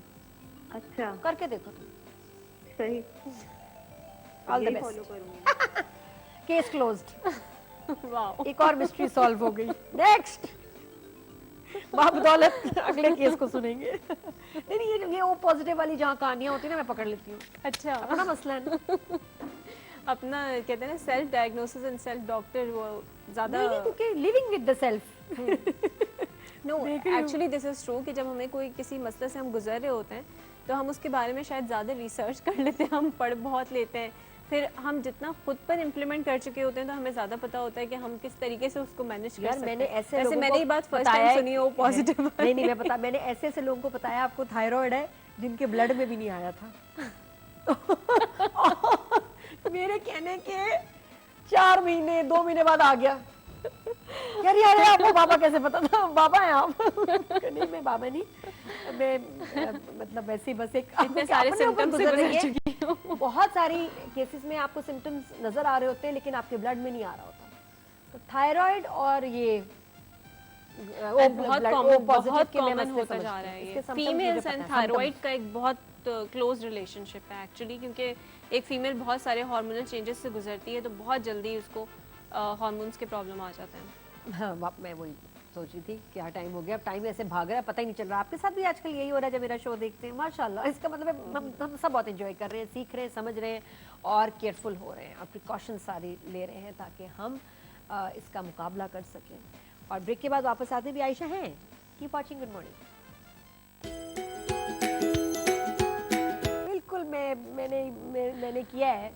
S4: अच्छा,
S2: करके देखो तुम।
S4: सही,
S2: ऑल द
S4: फॉलो
S2: बेस्ट।
S4: करूंगी।
S2: Case closed.
S3: वाह,
S2: एक और मिस्ट्री सॉल्व हो गई। नेक्स्ट बदौलत अगले केस को सुनेंगे। नहीं, ये ओ पॉजिटिव वाली जहाँ कहानियां होती है ना, मैं पकड़ लेती हूँ।
S3: अच्छा,
S2: अपना मसला है ना।
S3: अपना कहते हैं ना self diagnosis and self doctor वो ज़्यादा
S2: नहीं क्योंकि living with the self
S3: no actually this is true कि जब हमें कोई किसी मसले से हम गुजर रहे होते हैं तो हम उसके बारे में शायद ज़्यादा रिसर्च कर लेते हैं, हम पढ़ बहुत लेते हैं, फिर हम जितना खुद पर इम्प्लीमेंट कर चुके होते हैं तो हमें ज़्यादा पता होता है कि हम किस तरीके से उसको मैनेज कर सकते हैं।
S2: मैंने ऐसे लोगों
S3: मैंने
S2: को
S3: ये बात फर्स्ट
S2: बताया
S3: टाइम सुनी है वो पॉजिटिव
S2: नहीं मैंने ऐसे लोगों को बताया आपको थायराइड है जिनके ब्लड में भी नहीं आया था मेरे कहने के 4 महीने 2 महीने बाद आ गया। यार आपको बाबा कैसे पता था? बाबा है आप? नहीं मैं बाबा नहीं, मैं मतलब वैसे ही बस एक
S3: इतने सारे सिम्टम्स से गुजर चुकी हूँ।
S2: बहुत सारी केसेस में आपको सिम्टम्स नजर आ रहे होते हैं लेकिन आपके ब्लड में नहीं आ रहा होता। तो थायराइड और ये
S3: बहुत कॉमन होता जा रहा है ये फीमेल्स एंड थायराइड का एक बहुत क्लोज रिलेशनशिप है एक्चुअली, क्योंकि एक फीमेल बहुत सारे हार्मोनल चेंजेस से गुजरती है तो बहुत जल्दी उसको हार्मोन्स के प्रॉब्लम आ जाते हैं।
S2: हाँ मैं वही सोच रही थी क्या टाइम हो गया, अब टाइम ऐसे भाग रहा है पता ही नहीं चल रहा। आपके साथ भी आजकल यही हो रहा है जब मेरा शो देखते हैं माशाल्लाह। इसका मतलब हम सब बहुत एंजॉय कर रहे हैं, सीख रहे हैं, समझ रहे हैं और केयरफुल हो रहे हैं और प्रिकॉशन सारी ले रहे हैं ताकि हम इसका मुकाबला कर सकें। और ब्रेक के बाद वापस आते भी आयशा हैं। Keep watching, good morning. बिल्कुल मैंने किया है,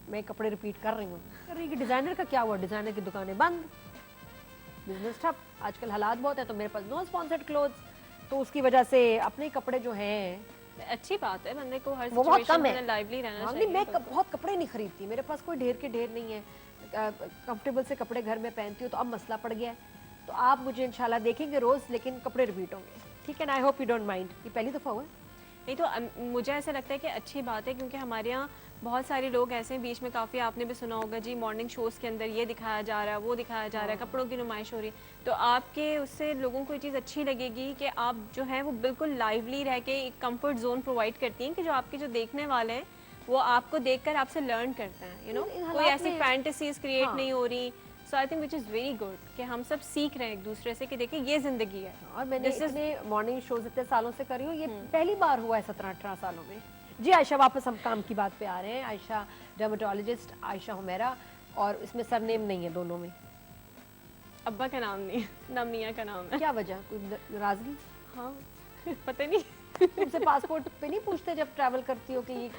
S2: मैं कपड़े रिपीट कर रही हूँ कि डिज़ाइनर का क्या हुआ, डिज़ाइनर की दुकानें बंद, बिजनेस ठप, आजकल हालात बहुत है तो मेरे पास नो स्पॉन्सर्ड क्लोथ्स, तो उसकी वजह से अपने कपड़े जो हैं
S3: अच्छी बात है, बंदे को हर
S2: वो बहुत कम
S3: सिचुएशन
S2: है,
S3: में लाइवली रहना
S2: नहीं
S3: चाहिए।
S2: मैं बहुत कपड़े नहीं खरीदती, मेरे पास कोई ढेर के ढेर नहीं है, कंफर्टेबल से कपड़े घर में पहनती हूँ। तो अब मसला पड़ गया है, तो आप मुझे इंशाल्लाह देखेंगे रोज़, लेकिन कपड़े रिपीट होंगे, ठीक है ना? I hope you don't mind. ये पहली दफ़ा हुआ
S3: नहीं तो मुझे ऐसा लगता है कि अच्छी बात है, क्योंकि हमारे यहाँ बहुत सारे लोग ऐसे हैं, बीच में काफ़ी आपने भी सुना होगा जी मॉर्निंग शोज़ के अंदर ये दिखाया जा रहा है, वो दिखाया जा रहा है, कपड़ों की नुमाइश हो रही है, तो आपके उससे लोगों को ये चीज़ अच्छी लगेगी कि आप जो है वो बिल्कुल लाइवली रह के एक कंफर्ट जोन प्रोवाइड करती हैं कि जो आपके जो देखने वाले हैं वो आपको देखकर आपसे लर्न करते हैं, यू नो, कोई ऐसी फैंटेसीज क्रिएट नहीं हो रही। So I think which is very good कि हम सब सीख रहे हैं एक दूसरे से कि देखिए ये ज़िंदगी है।
S2: और मैंने इतने मॉर्निंग शोज इतने सालों से करी हूँ, ये पहली बार हुआ है 17-18 सालों में। जी आयशा, वापस हम काम की बात पे आ रहे हैं। आयशा डर्मेटोलॉजिस्ट आयशा हुमैरा, और इसमें सरनेम नहीं है दोनों में।
S3: अब्बा का नाम नहीं है ना मियाँ का नाम है।
S2: क्या वजह, कोई नाराजगी?
S3: हाँ पता नहीं
S2: तुमसे पासपोर्ट पे नहीं पूछते जब ट्रैवल करती हो कि ये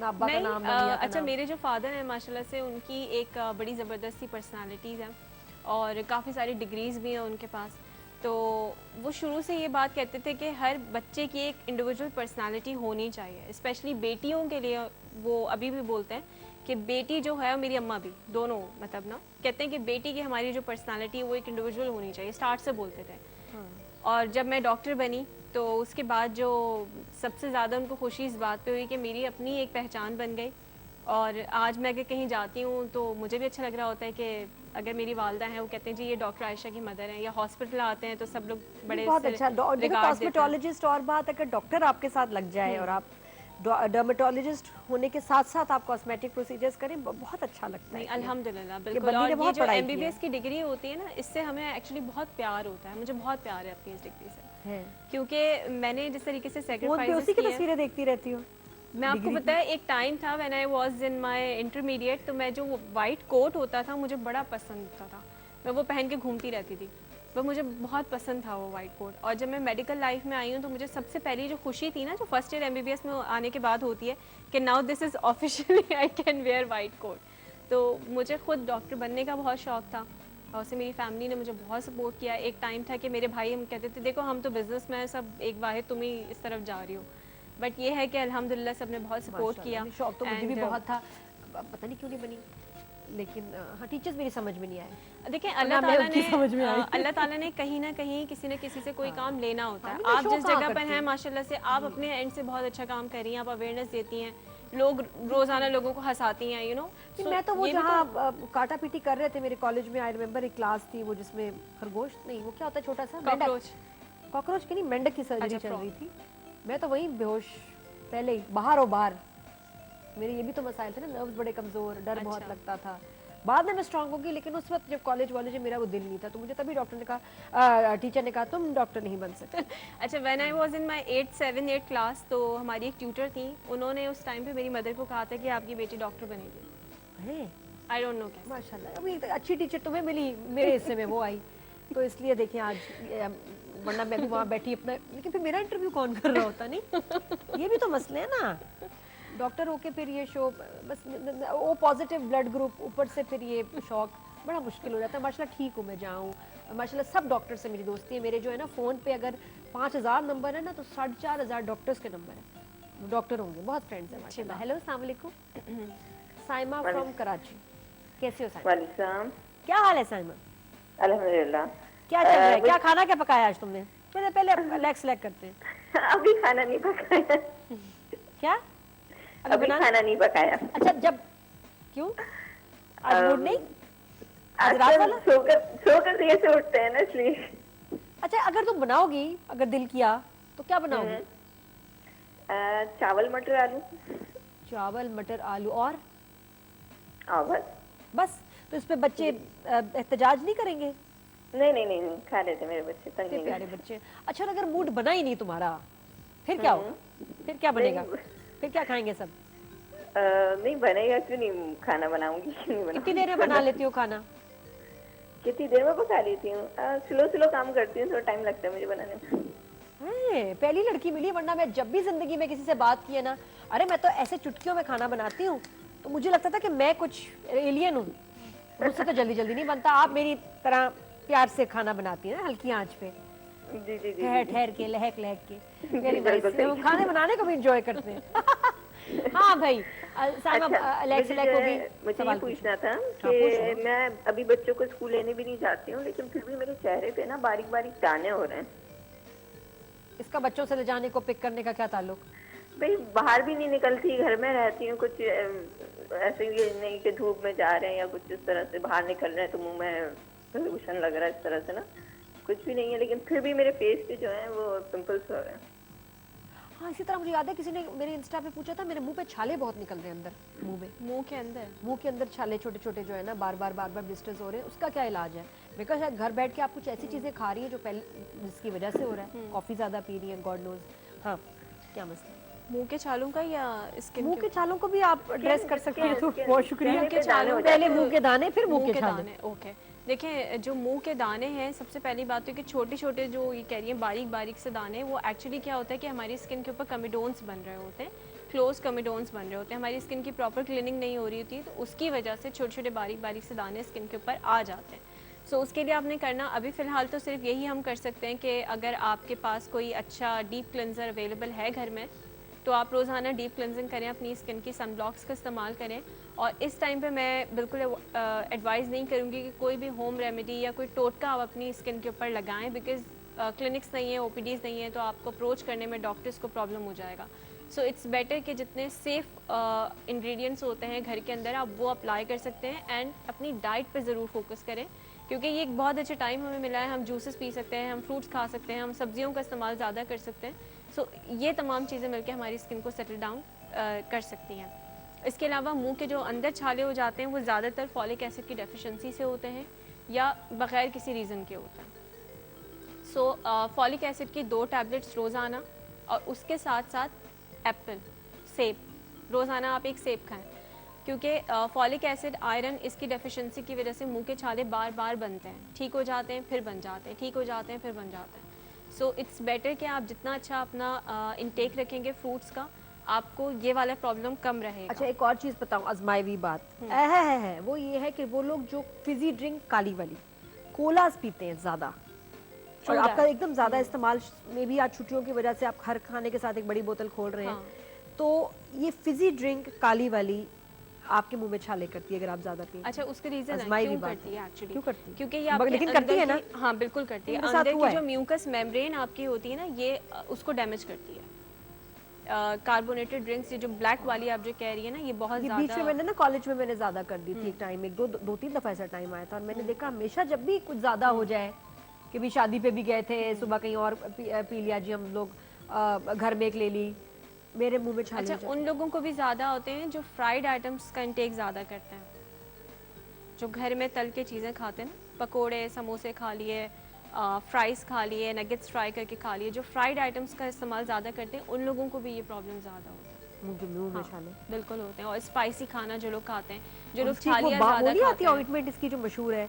S2: ना अब्बा का नाम ना मियाँ का
S3: अच्छा
S2: नाम?
S3: मेरे जो फादर हैं माशाल्लाह से उनकी एक बड़ी ज़बरदस्त सी पर्सनालिटीज़ है और काफ़ी सारी डिग्रीज़ भी हैं उनके पास। तो वो शुरू से ये बात कहते थे कि हर बच्चे की एक इंडिविजुअल पर्सनालिटी होनी चाहिए, स्पेशली बेटियों के लिए। वो अभी भी बोलते हैं कि बेटी जो है, मेरी अम्मा भी, दोनों मतलब ना कहते हैं कि बेटी की हमारी जो पर्सनालिटी है वो एक इंडिविजुअल होनी चाहिए, स्टार्ट से बोलते थे। और जब मैं डॉक्टर बनी तो उसके बाद जो सबसे ज़्यादा उनको खुशी इस बात पे हुई कि मेरी अपनी एक पहचान बन गई। और आज मैं अगर कहीं जाती हूँ तो मुझे भी अच्छा लग रहा होता है कि अगर मेरी वालदा हैं वो कहते हैं जी ये डॉक्टर आयशा की मदर हैं, या हॉस्पिटल आते हैं तो सब लोग बड़े
S2: बहुत अच्छा। कॉस्मेटोलॉजिस्ट और बात, अगर डॉक्टर आपके साथ लग जाए और आप डर्मेटोलॉजिस्ट होने के साथ साथ आप कॉस्मेटिक प्रोसीजर्स करें, बहुत अच्छा लगता है।
S3: अल्हम्दुलिल्लाह, बिल्कुल। और ये जो एमबीबीएस की डिग्री होती है ना, इससे हमें एक्चुअली बहुत प्यार होता है। मुझे बहुत प्यार है अपनी इस डिग्री से, क्योंकि मैंने जिस तरीके से सैक्रिफाइस
S2: की तस्वीरें देखती रहती हूँ।
S3: मैं आपको पता है एक टाइम था when I was in my intermediate, तो मैं जो वाइट कोट होता था मुझे बड़ा पसंद था, मैं वो पहन के घूमती रहती थी, वो मुझे बहुत पसंद था वो वाइट कोट। और जब मैं मेडिकल लाइफ में आई हूँ तो मुझे सबसे पहली जो खुशी थी ना, जो फर्स्ट ईयर एमबीबीएस में आने के बाद होती है कि now this is officially I can wear white coat. तो मुझे खुद डॉक्टर बनने का बहुत शौक था और उससे मेरी फैमिली ने मुझे बहुत सपोर्ट किया। एक टाइम था कि मेरे भाई हम कहते थे देखो हम तो बिजनेस में सब, एक वाहिद तुम ही इस तरफ जा रही हो, बट ये है कि अल्हम्दुलिल्लाह सबने बहुत सपोर्ट किया।
S2: शौक तो मुझे भी बहुत था, पता नहीं क्यों नहीं बनी, लेकिन हाँ टीचर्स मेरी समझ में नहीं आए।
S3: देखिए अल्लाह ताला ने कहीं ना कहीं किसी न किसी से कोई काम लेना होता है। आप जिस जगह पर हैं माशाल्लाह से आप अपने एंड से बहुत अच्छा काम कर रही हैं, आप अवेयरनेस देती हैं, लोग रोजाना लोगों को हंसाती हैं, यू नो।
S2: मैं तो वो जहाँ काटा पीटी कर रहे थे मेरे कॉलेज में, आई रिमेम्बर एक क्लास थी वो जिसमें खरगोश नहीं, वो क्या होता है छोटा सा कॉकरोच की नहीं, मेंढक की सर्जरी चल रही थी। मैं तो वहीं बेहोश, पहले ही बाहर मेरे ये भी तो मसाइल थे ना, नर्व्स बड़े कमज़ोर, डर बहुत लगता था। बाद में मैं स्ट्रांग होगी, लेकिन उस वक्त जब कॉलेज वॉलेज मेरा वो दिल नहीं था, तो मुझे तभी डॉक्टर ने कहा, टीचर ने कहा तुम डॉक्टर नहीं बन सकते।
S3: अच्छा, when I was in my 7-8 class, तो हमारी एक ट्यूटर थी, उन्होंने उस टाइम पे मेरी मदर को कहा था कि आपकी बेटी डॉक्टर बनेगी।
S2: हैं
S3: आई डोंट नो कैसे।
S2: माशाल्लाह। अभी एक अच्छी टीचर तुम्हें मिली, मेरे हिस्से में वो आई, तो इसलिए देखिए आज वरना मैं भी वहाँ बैठी अपना, लेकिन फिर मेरा इंटरव्यू कौन कर रहा होता? नहीं, ये भी तो मसले हैं ना, डॉक्टर होके फिर ये शो बस वो पॉजिटिव ब्लड ग्रुप, ऊपर से फिर ये शौक, बड़ा मुश्किल हो जाता है। माशाल्लाह ठीक हूँ, मैं जाऊँ माशाल्लाह, सब डॉक्टर से मेरी दोस्ती है। मेरे जो है ना फ़ोन पे अगर 5000 नंबर है ना, तो 4500 डॉक्टर्स के नंबर है, डॉक्टर होंगे, बहुत फ्रेंड्स हैं माशाल्लाह। हेलो अस्सलाम वालेकुम, साइमा फ्रॉम कराची, कैसे हो साइमा?
S4: वालेकुम,
S2: क्या हाल है साइमा?
S4: अल्हम्दुलिल्लाह।
S2: क्या चल रहा है? क्या खाना क्या पकाया आज तुमने? पहले पहले लेग सेलेक्ट करते हैं।
S4: अभी खाना नहीं पकाया,
S2: क्या
S4: अभी खाना नहीं पकाया।
S2: अच्छा, जब क्यों आज मूड नहीं? आज रात
S4: आजकल
S2: वाला?
S4: सोकर देर से उठते हैं ना, इसलिए।
S2: अच्छा, अगर तुम बनाओगी, अगर दिल किया तो क्या बनाओगी?
S4: चावल मटर आलू।
S2: चावल मटर आलू और
S4: बस।
S2: बस? तो इस पे बच्चे एहतजाज नहीं करेंगे?
S4: नहीं नहीं नहीं नहीं, खा रहे थे मेरे बच्चे, तंग
S2: कितने
S4: नहीं
S2: प्यारे
S4: करते।
S2: बच्चे। अच्छा, और अगर मूड बना ही नहीं तुम्हारा, फिर क्या होगा? फिर क्या बनेगा? फिर क्या खाएंगे सब?
S4: नहीं बनेगा, क्यों नहीं खाना बनाऊंगी, क्यों नहीं
S2: कितनी देर में बना लेती हो खाना?
S4: कितनी देर में पका लेती हूँ, स्लो स्लो काम करती हूँ, थोड़ा टाइम लगता है मुझे बनाने में।
S2: पहली लड़की मिली, वरना मैं जब भी जिंदगी में किसी से बात की है ना, अरे मैं तो ऐसे चुटकियों में खाना बनाती हूँ, तो मुझे लगता था कि मैं कुछ एलियन हूँ, मुझसे तो जल्दी जल्दी नहीं बनता। आप मेरी तरह प्यार से खाना बनाती है ना, हल्की आंच पे,
S4: जी जी जी।
S2: ठहर ठहर के, लहक लहक के। वेरी
S4: बिल्कुल
S2: नाइस,
S4: सही।
S2: हम खाने बनाने को भी एंजॉय करते हैं। हाँ भाई, साइमा लेग
S4: मुझे
S2: सेलेक्ट होगी,
S4: मुझे ये
S2: सवाल
S4: पूछना था
S2: पूछो।
S4: कि मैं अभी बच्चों को स्कूल लेने भी नहीं जाती हूँ, लेकिन फिर भी मेरे चेहरे पे ना बारीक बारीक दाने हो रहे हैं।
S2: इसका बच्चों से ले जाने को, पिक करने का क्या ताल्लुक?
S4: भाई बाहर भी नहीं निकलती, घर में रहती हूँ, कुछ ऐसे ये नहीं कि धूप में जा रहे हैं या कुछ इस तरह से बाहर निकल रहे हैं तो मुंह में पोल्यूशन लग रहा है, इस तरह से ना कुछ भी नहीं है, लेकिन फिर भी मेरे फेस पे जो है वो पिंपल्स हो रहे हैं।
S2: हाँ, इसी तरह मुझे याद है किसी ने मेरे इंस्टा पे पूछा था, मेरे मुंह पे छाले बहुत निकल रहे हैं अंदर, मुंह के अंदर छाले छोटे छोटे जो है ना, बार बार ब्लिस्टर्स हो रहे हैं, उसका क्या इलाज है? बिकॉज शायद घर बैठ के आप कुछ ऐसी चीजें खा रही है जो पहले जिसकी वजह से हो रहा है, कॉफी ज्यादा पी रही है, गॉड नोज। हाँ, क्या मसला?
S3: मुंह के छालों का या स्किन
S2: मुंह के छालों को भी आप एड्रेस कर सकते हैं, तो बहुत शुक्रिया।
S4: मुंह के छाले हो
S2: पहले मुंह के दाने, फिर मुंह के छाले।
S3: दाने? ओके, देखिए जो मुंह के दाने हैं, सबसे पहली बात है कि छोटे छोटे जो ये कह रही है बारीक बारीक से दाने, वो एक्चुअली क्या होता है कि हमारी स्किन के ऊपर कमिडोन्स बन रहे होते हैं, क्लोज कमिडोन्स बन रहे होते हैं, हमारी स्किन की प्रॉपर क्लीनिंग नहीं हो रही होती, तो उसकी वजह से छोटे छोटे बारीक बारीक से दाने स्किन के ऊपर आ जाते हैं। सो उसके लिए आपने करना, अभी फ़िलहाल तो सिर्फ यही हम कर सकते हैं कि अगर आपके पास कोई अच्छा डीप क्लेंजर अवेलेबल है घर में, तो आप रोज़ाना डीप क्लेंजिंग करें, अपनी स्किन की सनब्लॉक्स का इस्तेमाल करें। और इस टाइम पे मैं बिल्कुल एडवाइस नहीं करूँगी कि कोई भी होम रेमेडी या कोई टोटका आप अपनी स्किन के ऊपर लगाएं, बिकॉज़ क्लिनिक्स नहीं है, ओपीडीज़ नहीं है, तो आपको अप्रोच करने में डॉक्टर्स को प्रॉब्लम हो जाएगा। सो इट्स बेटर कि जितने सेफ़ इंग्रेडिएंट्स होते हैं घर के अंदर, आप वो अप्लाई कर सकते हैं। एंड अपनी डाइट पे ज़रूर फोकस करें, क्योंकि ये एक बहुत अच्छा टाइम हमें मिला है, हम जूसेस पी सकते हैं, हम फ्रूट्स खा सकते हैं, हम सब्जियों का इस्तेमाल ज़्यादा कर सकते हैं। सो ये तमाम चीज़ें मिलकर हमारी स्किन को सेटल डाउन कर सकती हैं। इसके अलावा मुंह के जो अंदर छाले हो जाते हैं, वो ज़्यादातर फॉलिक एसिड की डेफिशिएंसी से होते हैं या बग़ैर किसी रीज़न के होते हैं। सो फॉलिक एसिड की 2 टैबलेट्स रोज़ाना, और उसके साथ साथ एप्पल, सेब, रोज़ाना आप एक सेब खाएं, क्योंकि फॉलिक एसिड, आयरन, इसकी डेफिशिएंसी की वजह से मुंह के छाले बार बार बनते हैं, ठीक हो जाते हैं फिर बन जाते हैं, ठीक हो जाते हैं फिर बन जाते हैं। सो इट्स बेटर कि आप जितना अच्छा अपना इनटेक रखेंगे फ्रूट्स का, आपको ये वाला प्रॉब्लम कम रहेगा।
S2: अच्छा, एक और चीज़ बताऊँ, आजमाई हुई बात है वो ये है कि वो लोग जो फिजी ड्रिंक काली वाली कोलास पीते हैं ज़्यादा, और आपका एकदम ज़्यादा इस्तेमाल में भी आज छुट्टियों की वजह से आप हर खाने के साथ एक बड़ी बोतल खोल रहे हैं, तो ये फिजी ड्रिंक काली वाली आपके मुंह में छाले करती है अगर आप ज्यादा पिए।
S3: अच्छा, उसके रीजन क्यों करती है एक्चुअली?
S2: क्यों करती है?
S3: क्योंकि ये आपके
S2: लेकिन करती है ना?
S3: हाँ बिल्कुल करती है।
S2: मेरे साथ
S3: अंदर
S2: हुआ
S3: की
S2: है।
S3: जो म्यूकस मेम्ब्रेन आपकी होती है ना, ये उसको डैमेज करती है। कार्बोनेटेड ड्रिंक्स, ये जो ब्लैक वाली आप जो कह रही है ना, ये बहुत
S2: बीच
S3: ज्यादा।
S2: में मैंने ना कॉलेज में मैंने ज्यादा कर दी थी एक टाइम, एक दो तीन दफा ऐसा टाइम आया था, और मैंने देखा हमेशा जब भी कुछ ज्यादा हो जाए, कि भी शादी पे भी गए थे, सुबह कहीं और पी लिया जी हम लोग, घर में एक ले ली, मेरे मुंह में छाले।
S3: अच्छा, उन लोगों को भी ज़्यादा होते हैं जो फ्राइड आइटम्स का इंटेक ज़्यादा करते हैं, जो घर में तल के चीज़ें खाते हैं ना, पकोड़े, समोसे खा लिए, फ्राइज़ खा लिए, नगेट्स फ्राई करके खा लिए, जो फ्राइड आइटम्स का इस्तेमाल ज़्यादा करते हैं, उन लोगों को भी ये प्रॉब्लम ज़्यादा होता है।
S2: मुंह में छाले।
S3: बिल्कुल होते हैं। और स्पाइसी खाना जो लोग खाते हैं, जो
S2: और
S3: लोग
S2: ठीक वो
S3: थालियां
S2: वो
S3: ज़्यादा
S2: नहीं आती
S3: खाते हैं,
S2: ऑइंटमेंट इसकी जो मशहूर है,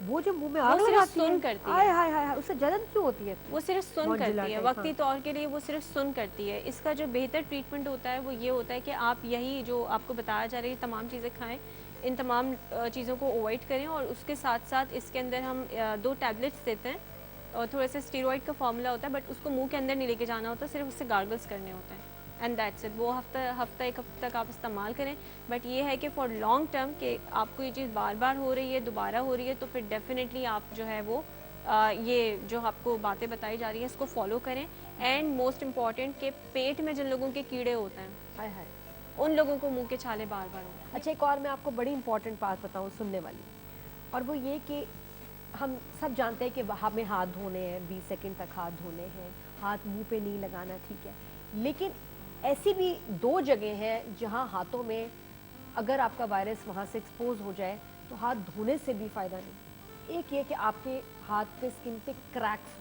S2: वो जो मुंह में आग
S3: सिर्फ
S2: लगाती
S3: सुन
S2: है,
S3: करती है।
S2: हाय हाय हाय हाय, उससे जलन क्यों होती है?
S3: वो सिर्फ सुन
S2: मॉन्जिला
S3: करती है,
S2: टाइप,
S3: वक्ती
S2: हाँ।
S3: तौर के लिए वो सिर्फ सुन करती है। इसका जो बेहतर ट्रीटमेंट होता है वो ये होता है कि आप यही जो आपको बताया जा रहा है तमाम चीज़ें खाएं, इन तमाम चीज़ों को अवॉइड करें। और उसके साथ साथ इसके अंदर हम 2 टैबलेट्स देते हैं और थोड़ा सा स्टीरॉइड का फॉर्मूला होता है, बट उसको मुंह के अंदर नहीं लेके जाना होता, सिर्फ उससे गार्गल्स करने होते हैं एंड दैट्स इट। वो एक हफ्ता तक आप इस्तेमाल करें। बट ये है कि फॉर लॉन्ग टर्म कि आपको ये चीज़ बार बार हो रही है, दोबारा हो रही है, तो फिर डेफिनेटली आप जो है वो ये जो आपको बातें बताई जा रही है इसको फॉलो करें। एंड मोस्ट इम्पॉर्टेंट कि पेट में जिन लोगों के कीड़े होते हैं,
S2: हाय हाय।
S3: उन लोगों को मुंह के छाले बार बार होते हैं।
S2: अच्छा, एक और मैं आपको बड़ी इंपॉर्टेंट बात बताऊं सुनने वाली, और वो ये कि हम सब जानते हैं कि हमें हाथ धोने हैं, 20 सेकंड तक हाथ धोने हैं, हाथ मुंह पे नहीं लगाना, ठीक है। लेकिन ऐसी भी 2 जगह हैं जहां हाथों में अगर आपका वायरस वहां से एक्सपोज हो जाए तो हाथ धोने से भी फ़ायदा नहीं। एक ये कि आपके हाथ पे, स्किन पे क्रैक्स,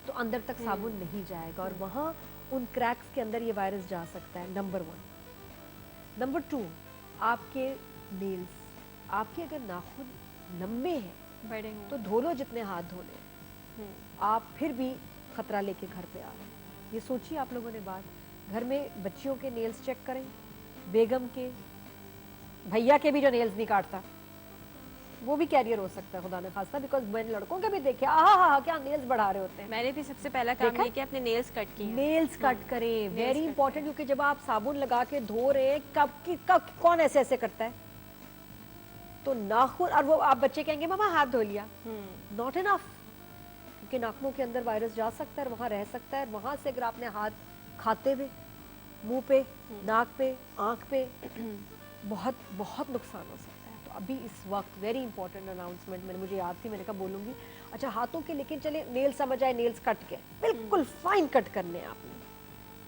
S2: तो अंदर तक साबुन नहीं जाएगा और वहाँ उन क्रैक्स के अंदर ये वायरस जा सकता है, नंबर 1। नंबर 2, आपके नेल्स, आपके अगर नाखून लंबे हैं
S3: बड़े हों
S2: तो धो लो जितने हाथ धोने, आप फिर भी खतरा लेके घर पे आ रहे हैं। ये सोचिए आप लोगों ने बात, घर में बच्चियों के नेल्स चेक करें, बेगम के, भैया के भी जो नेल्स नहीं काटता वो भी कैरियर हो सकता है, खुदा न खास्ता। बिकॉज मैंने लड़कों के भी देखे, आहा क्या नेल्स बढ़ा रहे होते हैं।
S3: मैंने भी सबसे पहला काम
S2: देखा?
S3: ये कि अपने नेल्स कट किए हैं।
S2: नेल्स कट करें, वेरी
S3: कट
S2: इंपॉर्टेंट, क्योंकि जब आप साबुन लगा के धो रहे हैं, कब कौन ऐसे ऐसे करता है, तो नाखून, और वो आप बच्चे कहेंगे मामा हाथ धो लिया, नॉट इनफ, क्योंकि नाखूनों के अंदर वायरस जा सकता है, वहाँ रह सकता है। वहाँ से अगर आपने हाथ खाते हुए मुंह पे, नाक पे, आँख पे, बहुत बहुत नुकसान हो सकता है। तो अभी इस वक्त वेरी इंपॉर्टेंट अनाउंसमेंट मैंने, मुझे याद थी, मैंने कहा बोलूँगी। अच्छा, हाथों के, लेकिन चले नेल समझ आए, नेल्स कट के बिल्कुल फाइन कट करने हैं आपने,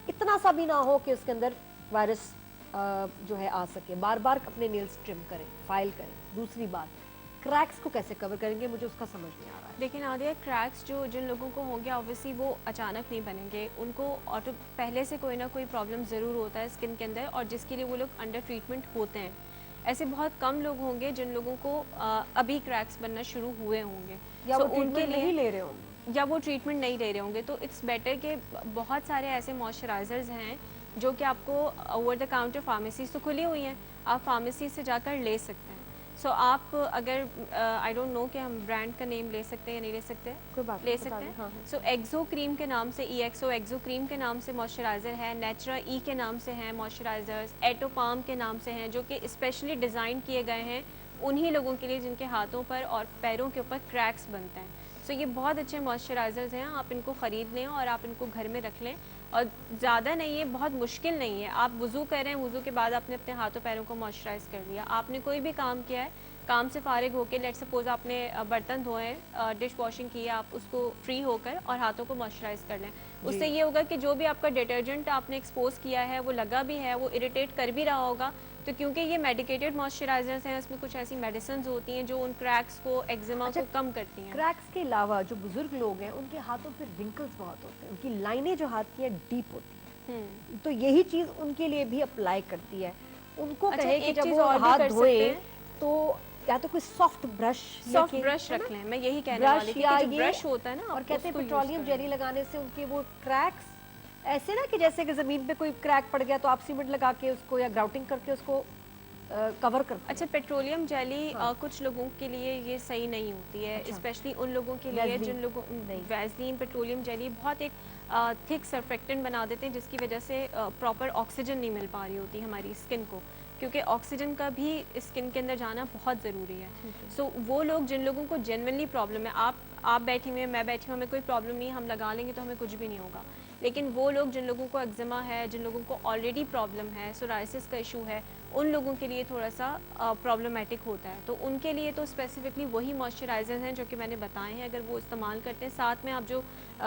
S2: इतना सा भी ना हो कि उसके अंदर वायरस जो है आ सके। बार बार अपने नेल्स ट्रिम करें, फाइल करें। दूसरी बात, क्रैक्स को कैसे कवर करेंगे, मुझे उसका समझ नहीं आ रहा है।
S3: लेकिन आदिया, क्रैक्स जो जिन लोगों को होंगे ऑब्वियसली वो अचानक नहीं बनेंगे, उनको ऑटो पहले से कोई ना कोई प्रॉब्लम ज़रूर होता है स्किन के अंदर, और जिसके लिए वो लोग अंडर ट्रीटमेंट होते हैं। ऐसे बहुत कम लोग होंगे जिन लोगों को अभी क्रैक्स बनना शुरू हुए होंगे,
S2: या
S3: So,
S2: वो
S3: उनके
S2: ट्रीटमेंट
S3: लिए
S2: नहीं ले रहे होंगे,
S3: या वो ट्रीटमेंट नहीं ले रहे होंगे, तो इट्स बेटर कि बहुत सारे ऐसे मॉइस्चराइजर्स हैं जो कि आपको ओवर द काउंटर फार्मेसीज तो खुली हुई हैं, आप फार्मेसी से जाकर ले सकते हैं। सो आप अगर आई डोंट नो कि हम ब्रांड का नेम ले सकते हैं या नहीं ले सकते,
S2: कोई बात
S3: ले
S2: नहीं,
S3: सकते
S2: बता
S3: हैं।
S2: दें, हाँ, हाँ।
S3: सो एक्सो क्रीम के नाम से, EXO एक्सो क्रीम के नाम से मॉइस्चराइज़र है, नेचुरा ई के नाम से हैं मॉइस्चराइज़र्स, एटोपाम के नाम से हैं, जो कि स्पेशली डिज़ाइन किए गए हैं उन्हीं लोगों के लिए जिनके हाथों पर और पैरों के ऊपर क्रैक्स बनते हैं। सो ये बहुत अच्छे मॉइस्चराइज़र्स हैं, आप इनको ख़रीद लें और आप इनको घर में रख लें। और ज़्यादा नहीं है, बहुत मुश्किल नहीं है। आप वज़ू कर रहे हैं, वज़ू के बाद आपने अपने हाथों पैरों को मॉइस्चराइज़ कर लिया, आपने कोई भी काम किया है, काम से फारिग होकर, लेट सपोज आपने बर्तन धोए, डिश वॉशिंग की है, आप उसको फ्री होकर और हाथों को मॉइस्चराइज़ कर लें। उससे ये होगा कि जो भी आपका डिटर्जेंट आपने एक्सपोज किया है, वो लगा भी है, वो इरिटेट कर भी रहा होगा, तो क्योंकि ये मेडिकेटेड मॉइस्चराइजर्स हैं, इसमें कुछ ऐसी मेडिसिन होती हैं जो उन क्रैक्स को, एक्जिमा को कम करती हैं।
S2: क्रैक्स के अलावा जो बुजुर्ग लोग हैं उनके हाथों पर रिंकल्स बहुत होते हैं, उनकी लाइनें जो हाथ की है डीप होती है, तो यही चीज़ उनके लिए भी अप्लाई करती है। उनको
S3: अच्छा,
S2: कहे कि
S3: एक
S2: जब
S3: चीज़
S2: वो
S3: और भी
S2: हाथ
S3: कर
S2: धोए
S3: सकते हैं।
S2: तो या तो कोई सॉफ्ट ब्रश
S3: रख लें, मैं यही कहने वाली थी कि जो ब्रश होता है ना,
S2: और
S3: आप
S2: कहते हैं
S3: उसको use
S2: पेट्रोलियम
S3: करें।
S2: जेली लगाने से उनके वो क्रैक्स ऐसे ना कि जैसे कि ज़मीन पे कोई क्रैक पड़ गया तो आप सीमेंट लगा के उसको या ग्राउटिंग करके उसको कवर करते हैं।
S3: अच्छा, पेट्रोलियम जेली कुछ लोगों के लिए ये सही नहीं होती है,
S2: अच्छा।
S3: स्पेशली उन लोगों के लिए
S2: वैसलीन
S3: जिन लोगों
S2: नहीं।
S3: वैसलीन, पेट्रोलियम जेली बहुत एक थिक सरफेक्टेंट बना देते हैं, जिसकी वजह से प्रॉपर ऑक्सीजन नहीं मिल पा रही होती हमारी स्किन को, क्योंकि ऑक्सीजन का भी स्किन के अंदर जाना बहुत ज़रूरी है। सो वो लोग जिन लोगों को जेन्युइनली प्रॉब्लम है, आप बैठी हुई हैं, मैं बैठी हूँ, हमें कोई प्रॉब्लम नहीं, हम लगा लेंगे तो हमें कुछ भी नहीं होगा। लेकिन वो लोग जिन लोगों को एक्जिमा है, जिन लोगों को ऑलरेडी प्रॉब्लम है, सोराइसिस का इशू है, उन लोगों के लिए थोड़ा सा प्रॉब्लमेटिक होता है। तो उनके लिए तो स्पेसिफिकली वही मॉइस्चराइजर्स हैं जो कि मैंने बताए हैं, अगर वो इस्तेमाल करते हैं। साथ में आप जो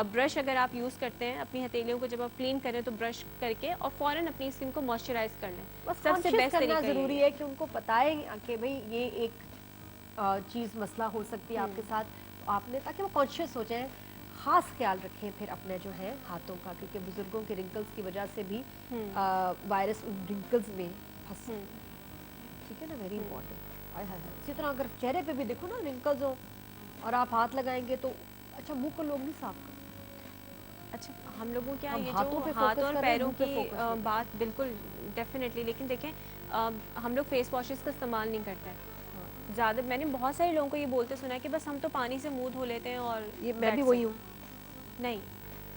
S3: ब्रश अगर आप यूज़ करते हैं अपनी हथेलियों को, जब आप क्लीन करें तो ब्रश करके और फ़ौरन अपनी स्किन को मॉइस्चराइज कर लें।
S2: बस
S3: सबसे बेस्ट
S2: करना
S3: तरीका
S2: ज़रूरी
S3: ये
S2: है कि उनको पता है कि भाई ये एक चीज़ मसला हो सकती है आपके साथ, तो आपने, ताकि वो कॉन्शियस हो जाएं। ख़ास ख्याल रखें फिर अपने जो है हाथों का, क्योंकि बुज़ुर्गों के रिंकल्स की वजह से भी वायरस उन रिंकल्स में फंस, ठीक है ना, वेरी इंपॉर्टेंट। हाय हाय हाय, इसी तरह अगर चेहरे पे भी देखो ना रिंकल्स हो और आप हाथ लगाएंगे तो अच्छा, मुंह को लोग नहीं साफ करते।
S3: अच्छा, हम लोगों क्या
S2: हम
S3: ये
S2: हाथों
S3: जो
S2: पे
S3: हाथ
S2: फोकस
S3: और
S2: कर रहे हैं,
S3: पैरों
S2: मुंह पे
S3: की
S2: फोकस नहीं कर
S3: बात बिल्कुल डेफिनेटली, लेकिन देखें हम लोग फेस वॉशेस का इस्तेमाल नहीं करते हैं ज़्यादा। मैंने बहुत सारे लोगों को ये बोलते सुना है कि बस हम तो पानी से मुंह धो लेते हैं और
S2: ये मैं भी
S3: that's
S2: वही
S3: it।
S2: हूँ।
S3: नहीं,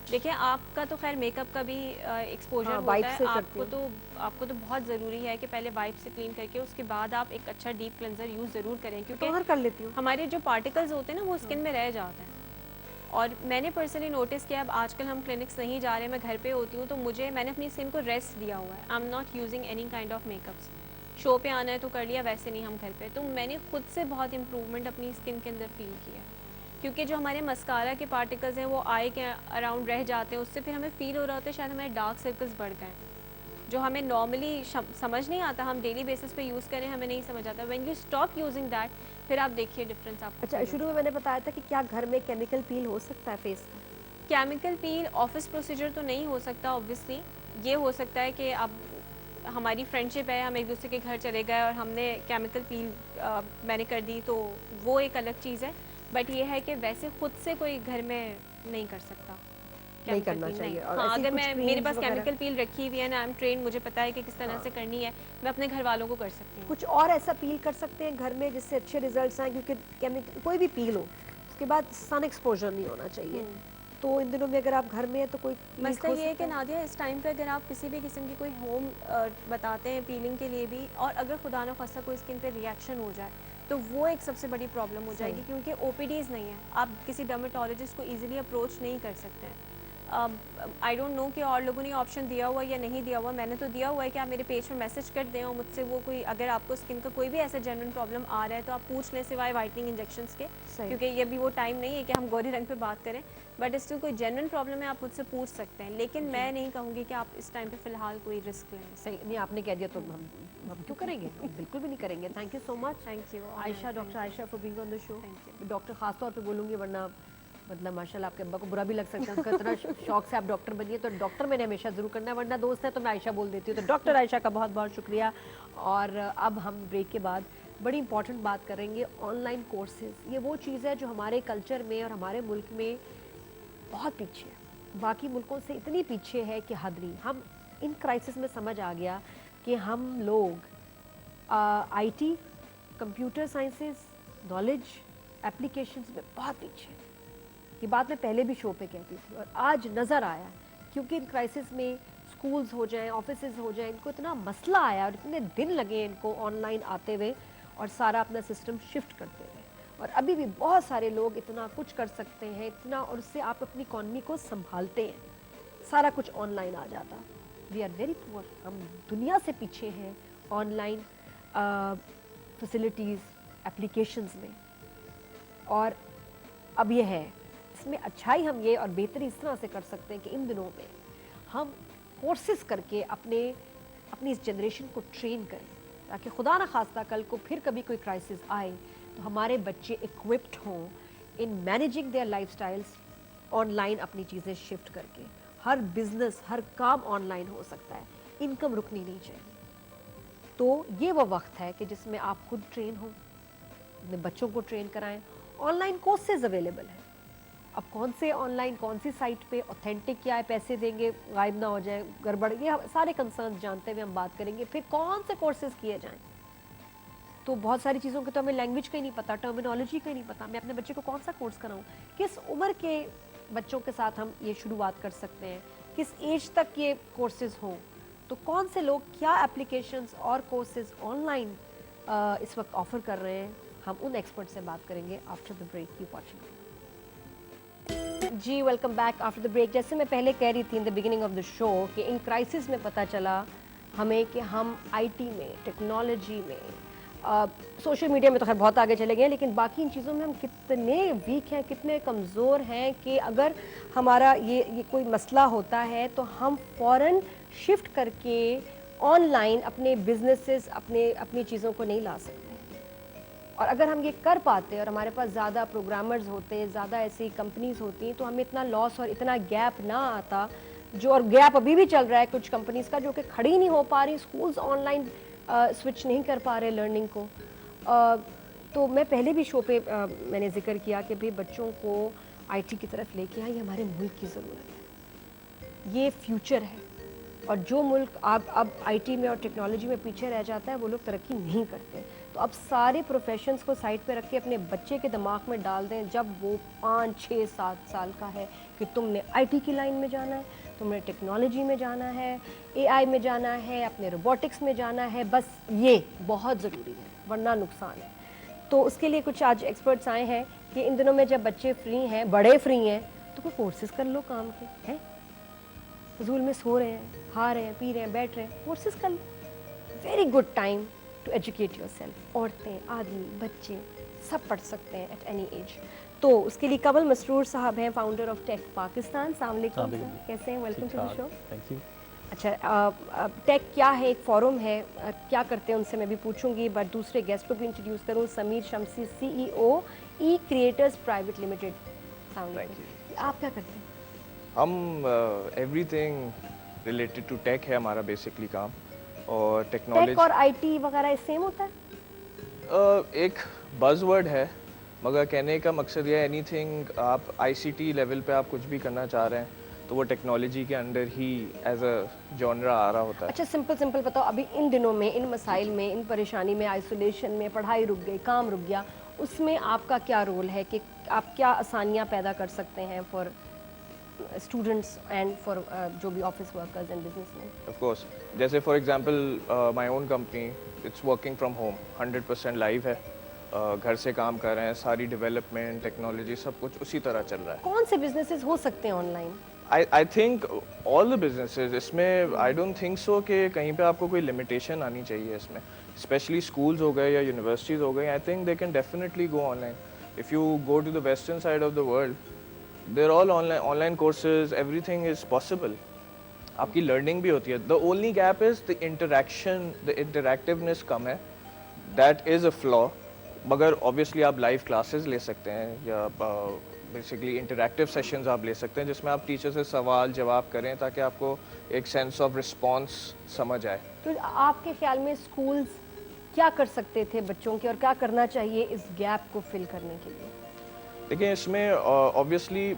S3: देखिए आपका तो खैर मेकअप का भी एक्सपोजर
S2: हाँ,
S3: होता
S2: वाइप
S3: है,
S2: से करती हूँ।
S3: आपको तो बहुत ज़रूरी है कि पहले वाइप से क्लीन करके उसके बाद आप एक अच्छा डीप क्लेंजर यूज़ ज़रूर करें, क्योंकि
S2: बाहर कर लेती हूँ।
S3: हमारे जो पार्टिकल्स होते हैं ना वो स्किन में रह जाते हैं। और मैंने पर्सनली नोटिस किया, अब आजकल हम क्लिनिक्स नहीं जा रहे, मैं घर पे होती हूँ, तो मैंने अपनी स्किन को रेस्ट दिया हुआ है। I am not using any kind of makeups. Show पे आना है तो कर लिया, वैसे नहीं हम घर पे। तो मैंने खुद से बहुत इंप्रूवमेंट अपनी स्किन के अंदर फील किया, क्योंकि जो हमारे मस्कारा के पार्टिकल्स हैं वो आई के अराउंड रह जाते हैं, उससे फिर हमें फील हो रहा होता है शायद हमारे डार्क सर्कल्स बढ़ गए, जो हमें नॉर्मली समझ नहीं आता, हम डेली बेसिस पे यूज़ करें हमें नहीं समझ आता। When you stop using that, फिर आप देखिए डिफरेंस आपको।
S2: अच्छा, शुरू में मैंने बताया था कि क्या घर में केमिकल पील हो सकता है फेस का?
S3: केमिकल पील ऑफिस प्रोसीजर तो नहीं हो सकता ऑब्वियसली। ये हो सकता है कि अब हमारी फ्रेंडशिप है, हम एक दूसरे के घर चले गए और हमने केमिकल पील मैंने कर दी, तो वो एक अलग चीज़ है। बट ये है कि वैसे खुद से कोई घर में नहीं कर सकता,
S2: नहीं
S3: chemical
S2: करना
S3: peel
S2: चाहिए।
S3: नहीं।
S2: और
S3: हाँ,
S2: ऐसी
S3: अगर
S2: कुछ
S3: मैं
S2: creams
S3: मेरे पास
S2: वगैरह?
S3: केमिकल पील रखी हुई है ना, आई एम ट्रेन, मुझे पता है कि किस तरह से करनी है, मैं अपने घर वालों को कर सकती हूँ।
S2: कुछ और ऐसा पील कर सकते हैं घर में जिससे अच्छे रिजल्ट्स आए, क्योंकि केमिकल कोई भी पील हो उसके बाद सन एक्सपोजर नहीं होना चाहिए। तो इन दिनों में अगर आप घर में हैं तो कोई पील
S3: मसला
S2: हो
S3: ये है
S2: सकता
S3: कि नादिया, इस टाइम पे अगर आप किसी भी किस्म की कोई होम बताते हैं पीलिंग के लिए भी, और अगर खुदा न खास्ता कोई स्किन पे रिएक्शन हो जाए, तो वो एक सबसे बड़ी प्रॉब्लम हो जाएगी, क्योंकि ओपीडीज़ नहीं है, आप किसी डर्मेटोलॉजिस्ट को इजीली अप्रोच नहीं कर सकते हैं। आई डोंट नो कि और लोगों ने ऑप्शन दिया हुआ या नहीं दिया हुआ। मैंने तो दिया हुआ है कि आप मेरे पेज पर मैसेज कर दें और मुझसे वो कोई, अगर आपको स्किन का कोई भी ऐसा जेन्युइन प्रॉब्लम आ रहा है तो आप पूछ लें, सिवाय वाइटनिंग इंजेक्शंस के,
S2: सही।
S3: क्योंकि ये भी वो टाइम नहीं है कि हम गोरी रंग पे बात करें। बट स्टिल कोई जेन्युइन प्रॉब्लम है, आप मुझसे पूछ सकते हैं, लेकिन मैं नहीं कहूँगी कि आप इस टाइम पे फ़िलहाल कोई रिस्क लें।
S2: सही नहीं, आपने कह दिया तो हम क्यों करेंगे, हम बिल्कुल भी नहीं करेंगे। Thank you so much
S3: thank you
S2: Ayesha, doctor Ayesha for being on the show.
S3: Thank you.
S2: Doctor खास तौर पे बोलूँगी, वरना मतलब माशाल्लाह आपके अब्बा को बुरा भी लग सकता है, उनका इतना शौक से आप डॉक्टर बनिए, तो डॉक्टर मैंने हमेशा ज़रूर करना है, वरना दोस्त है तो मैं आयशा बोल देती हूँ। तो डॉक्टर आयशा का बहुत बहुत शुक्रिया। और अब हम ब्रेक के बाद बड़ी इंपॉर्टेंट बात करेंगे, ऑनलाइन कोर्सेज। ये वो चीज़ है जो हमारे कल्चर में और हमारे मुल्क में बहुत पीछे है, बाकी मुल्कों से इतनी पीछे है कि हद नहीं। हम इन क्राइसिस में समझ आ गया कि हम लोग IT, computer sciences, knowledge, applications में बहुत पीछे हैं। ये बात मैं पहले भी शो पे कहती थी और आज नज़र आया, क्योंकि इन क्राइसिस में स्कूल्स हो जाएं, ऑफिसेज हो जाएं, इनको इतना मसला आया और इतने दिन लगे इनको ऑनलाइन आते हुए और सारा अपना सिस्टम शिफ्ट करते हुए। और अभी भी बहुत सारे लोग इतना कुछ कर सकते हैं, इतना, और उससे आप अपनी इकॉनमी को संभालते हैं, सारा कुछ ऑनलाइन आ जाता। वी आर वेरी पुअर, हम दुनिया से पीछे हैं ऑनलाइन फैसिलिटीज़, एप्लीकेशंस में। और अब ये है, इसमें अच्छाई हम ये और बेहतरी इस तरह से कर सकते हैं कि इन दिनों में हम कोर्सेज करके अपनी इस जनरेशन को ट्रेन करें, ताकि खुदा न खास्ता कल को फिर कभी कोई क्राइसिस आए तो हमारे बच्चे इक्विप्ड हों in managing there lifestyles, online अपनी चीज़ें शिफ्ट करके। हर बिजनेस, हर काम ऑनलाइन हो सकता है, इनकम रुकनी नहीं चाहिए। तो ये वो वक्त है कि जिसमें आप खुद ट्रेन हो, अपने बच्चों को ट्रेन कराएं। ऑनलाइन कोर्सेज अवेलेबल हैं। अब कौन से ऑनलाइन, कौन सी साइट पे ऑथेंटिक क्या है, पैसे देंगे गायब ना हो जाए, गड़बड़, ये सारे कंसर्न जानते हुए हम बात करेंगे। फिर कौन से कोर्सेज किए जाएं, तो बहुत सारी चीज़ों के तो हमें लैंग्वेज का ही नहीं पता, टर्मिनोलॉजी का ही नहीं पता। मैं अपने बच्चे को कौन सा कोर्स कराऊँ, किस उम्र के बच्चों के साथ हम ये शुरुआत कर सकते हैं, किस एज तक ये कोर्सेज हों, तो कौन से लोग क्या एप्लीकेशंस और कोर्सेज ऑनलाइन इस वक्त ऑफ़र कर रहे हैं, हम उन एक्सपर्ट से बात करेंगे after the break. Keep watching. जी, welcome back after the break. जैसे मैं पहले कह रही थी in the beginning of the show कि इन क्राइसिस में पता चला हमें कि हम आईटी में, टेक्नोलॉजी में, सोशल मीडिया में तो खैर बहुत आगे चले गए, लेकिन बाकी इन चीज़ों में हम कितने वीक हैं, कितने कमज़ोर हैं कि अगर हमारा ये कोई मसला होता है तो हम फ़ौरन शिफ्ट करके ऑनलाइन अपने बिजनेसेस, अपनी चीज़ों को नहीं ला सकते। और अगर हम ये कर पाते और हमारे पास ज़्यादा प्रोग्रामर्स होते, ज़्यादा ऐसी कंपनीज होती, तो हमें इतना लॉस और इतना गैप ना आता, जो और गैप अभी भी चल रहा है कुछ कंपनीज का, जो कि खड़ी नहीं हो पा रही, स्कूल्स ऑनलाइन स्विच नहीं कर पा रहे लर्निंग को। तो मैं पहले भी शो पे मैंने जिक्र किया कि भाई बच्चों को आईटी की तरफ लेके आए, ये हमारे मुल्क की ज़रूरत है, ये फ्यूचर है। और जो मुल्क अब आईटी में और टेक्नोलॉजी में पीछे रह जाता है, वो लोग तरक्की नहीं करते। तो अब सारे प्रोफेशंस को साइड पे रख के अपने बच्चे के दिमाग में डाल दें, जब वो 5, 6, 7 साल का है, कि तुमने आईटी की लाइन में जाना है, तुमने टेक्नोलॉजी में जाना है, एआई में जाना है, अपने रोबोटिक्स में जाना है, बस ये बहुत ज़रूरी है, वरना नुकसान है। तो उसके लिए कुछ आज एक्सपर्ट्स आए हैं कि इन दिनों में जब बच्चे फ्री हैं, बड़े फ्री हैं, तो कोई कोर्सेज कर लो काम के, हैं फजूल में सो रहे हैं, खा रहे हैं, पी रहे हैं, बैठ रहे हैं, कोर्सेज कर लो। Very good time to educate yourself. औरतें, आदमी, बच्चे सब पढ़ सकते हैं एट एनी एज। तो उसके लिए कमल मसरूर साहब हैं, फाउंडर ऑफ टेक पाकिस्तान। अस्सलाम वालेकुम सर, कैसे हैं? Welcome to the show.
S1: Thank you.
S2: अच्छा, टेक क्या है, एक फोरम है, क्या करते हैं उनसे मैं भी पूछूंगी, बट दूसरे गेस्ट को भी इंट्रोड्यूस करूँ। समीर शमसी, CEO ई क्रिएटर्स प्राइवेट लिमिटेड। आप क्या करते हैं?
S5: हम एवरीथिंग रिलेटेड टू टेक है हमारा बेसिकली काम, और टेक्नोलॉजी
S2: टेक और आईटी वगैरह सेम होता है?
S5: एक बज़वर्ड है, मगर कहने का मकसद यह है एनीथिंग आप आईसीटी लेवल पे आप कुछ भी करना चाह रहे हैं तो वो टेक्नोलॉजी के अंडर ही एज अ जॉनरा आ रहा होता है।
S2: अच्छा, सिंपल बताओ, अभी इन दिनों में, इन मसाइल में, इन परेशानी में, आइसोलेशन में, पढ़ाई रुक गई, काम रुक गया, उसमें आपका क्या रोल है कि आप क्या आसानियाँ पैदा कर सकते हैं फॉर स्टूडेंट्स एंड फॉर जो भी office workers and businessman?
S5: Of course, जैसे for example my own company, it's working from home, 100% live है, घर से काम कर रहे हैं, सारी डेवलपमेंट, टेक्नोलॉजी सब कुछ उसी तरह चल रहा है।
S2: कौन से बिजनेसेस हो सकते हैं online?
S5: I think all the businesses, इसमें आई डोंट थिंक सो कि कहीं पे आपको कोई लिमिटेशन आनी चाहिए इसमें। स्पेशली स्कूल्स हो गए या यूनिवर्सिटीज़ हो गई, I think they can definitely go online. If you go to the western side of the world, there all online courses, everything is possible. आपकी लर्निंग भी होती है। The only gap is the interaction, the interactiveness कम है, दैट इज़ अ फ्लॉ। मगर ऑब्वियसली आप लाइव क्लासेस ले सकते हैं या बेसिकली इंटरैक्टिव सेशंस आप ले सकते हैं जिसमें आप टीचर से सवाल जवाब करें ताकि आपको एक सेंस ऑफ रिस्पांस समझ आए।
S2: तो आपके ख्याल में स्कूल्स क्या कर सकते थे बच्चों के, और क्या करना चाहिए इस गैप को फिल करने के लिए?
S5: देखिए, इसमें obviously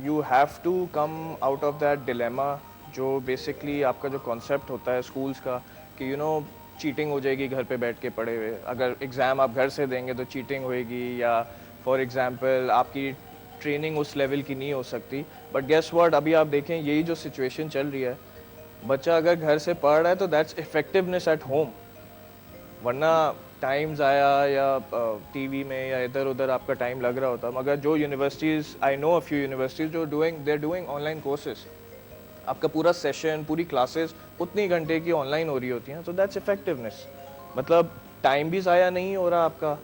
S5: you have to come out of that dilemma, जो बेसिकली आपका जो कॉन्सेप्ट होता है स्कूल्स का कि यू नो चीटिंग हो जाएगी घर पे बैठ के पढ़े हुए, अगर एग्ज़ाम आप घर से देंगे तो चीटिंग होएगी, या फॉर एग्जांपल आपकी ट्रेनिंग उस लेवल की नहीं हो सकती। बट गेस व्हाट, अभी आप देखें यही जो सिचुएशन चल रही है, बच्चा अगर घर से पढ़ रहा है तो दैट्स इफेक्टिवनेस एट होम, वरना टाइम्स आया या टीवी में या इधर उधर आपका टाइम लग रहा होता। मगर जो universities, I know a few universities जो they are doing online courses, आपका पूरा सेशन, पूरी क्लासेस उतनी घंटे की ऑनलाइन हो रही होती हैं, तो दैट्स इफेक्टिवनेस। मतलब टाइम भी ज़ाया नहीं हो रहा आपका।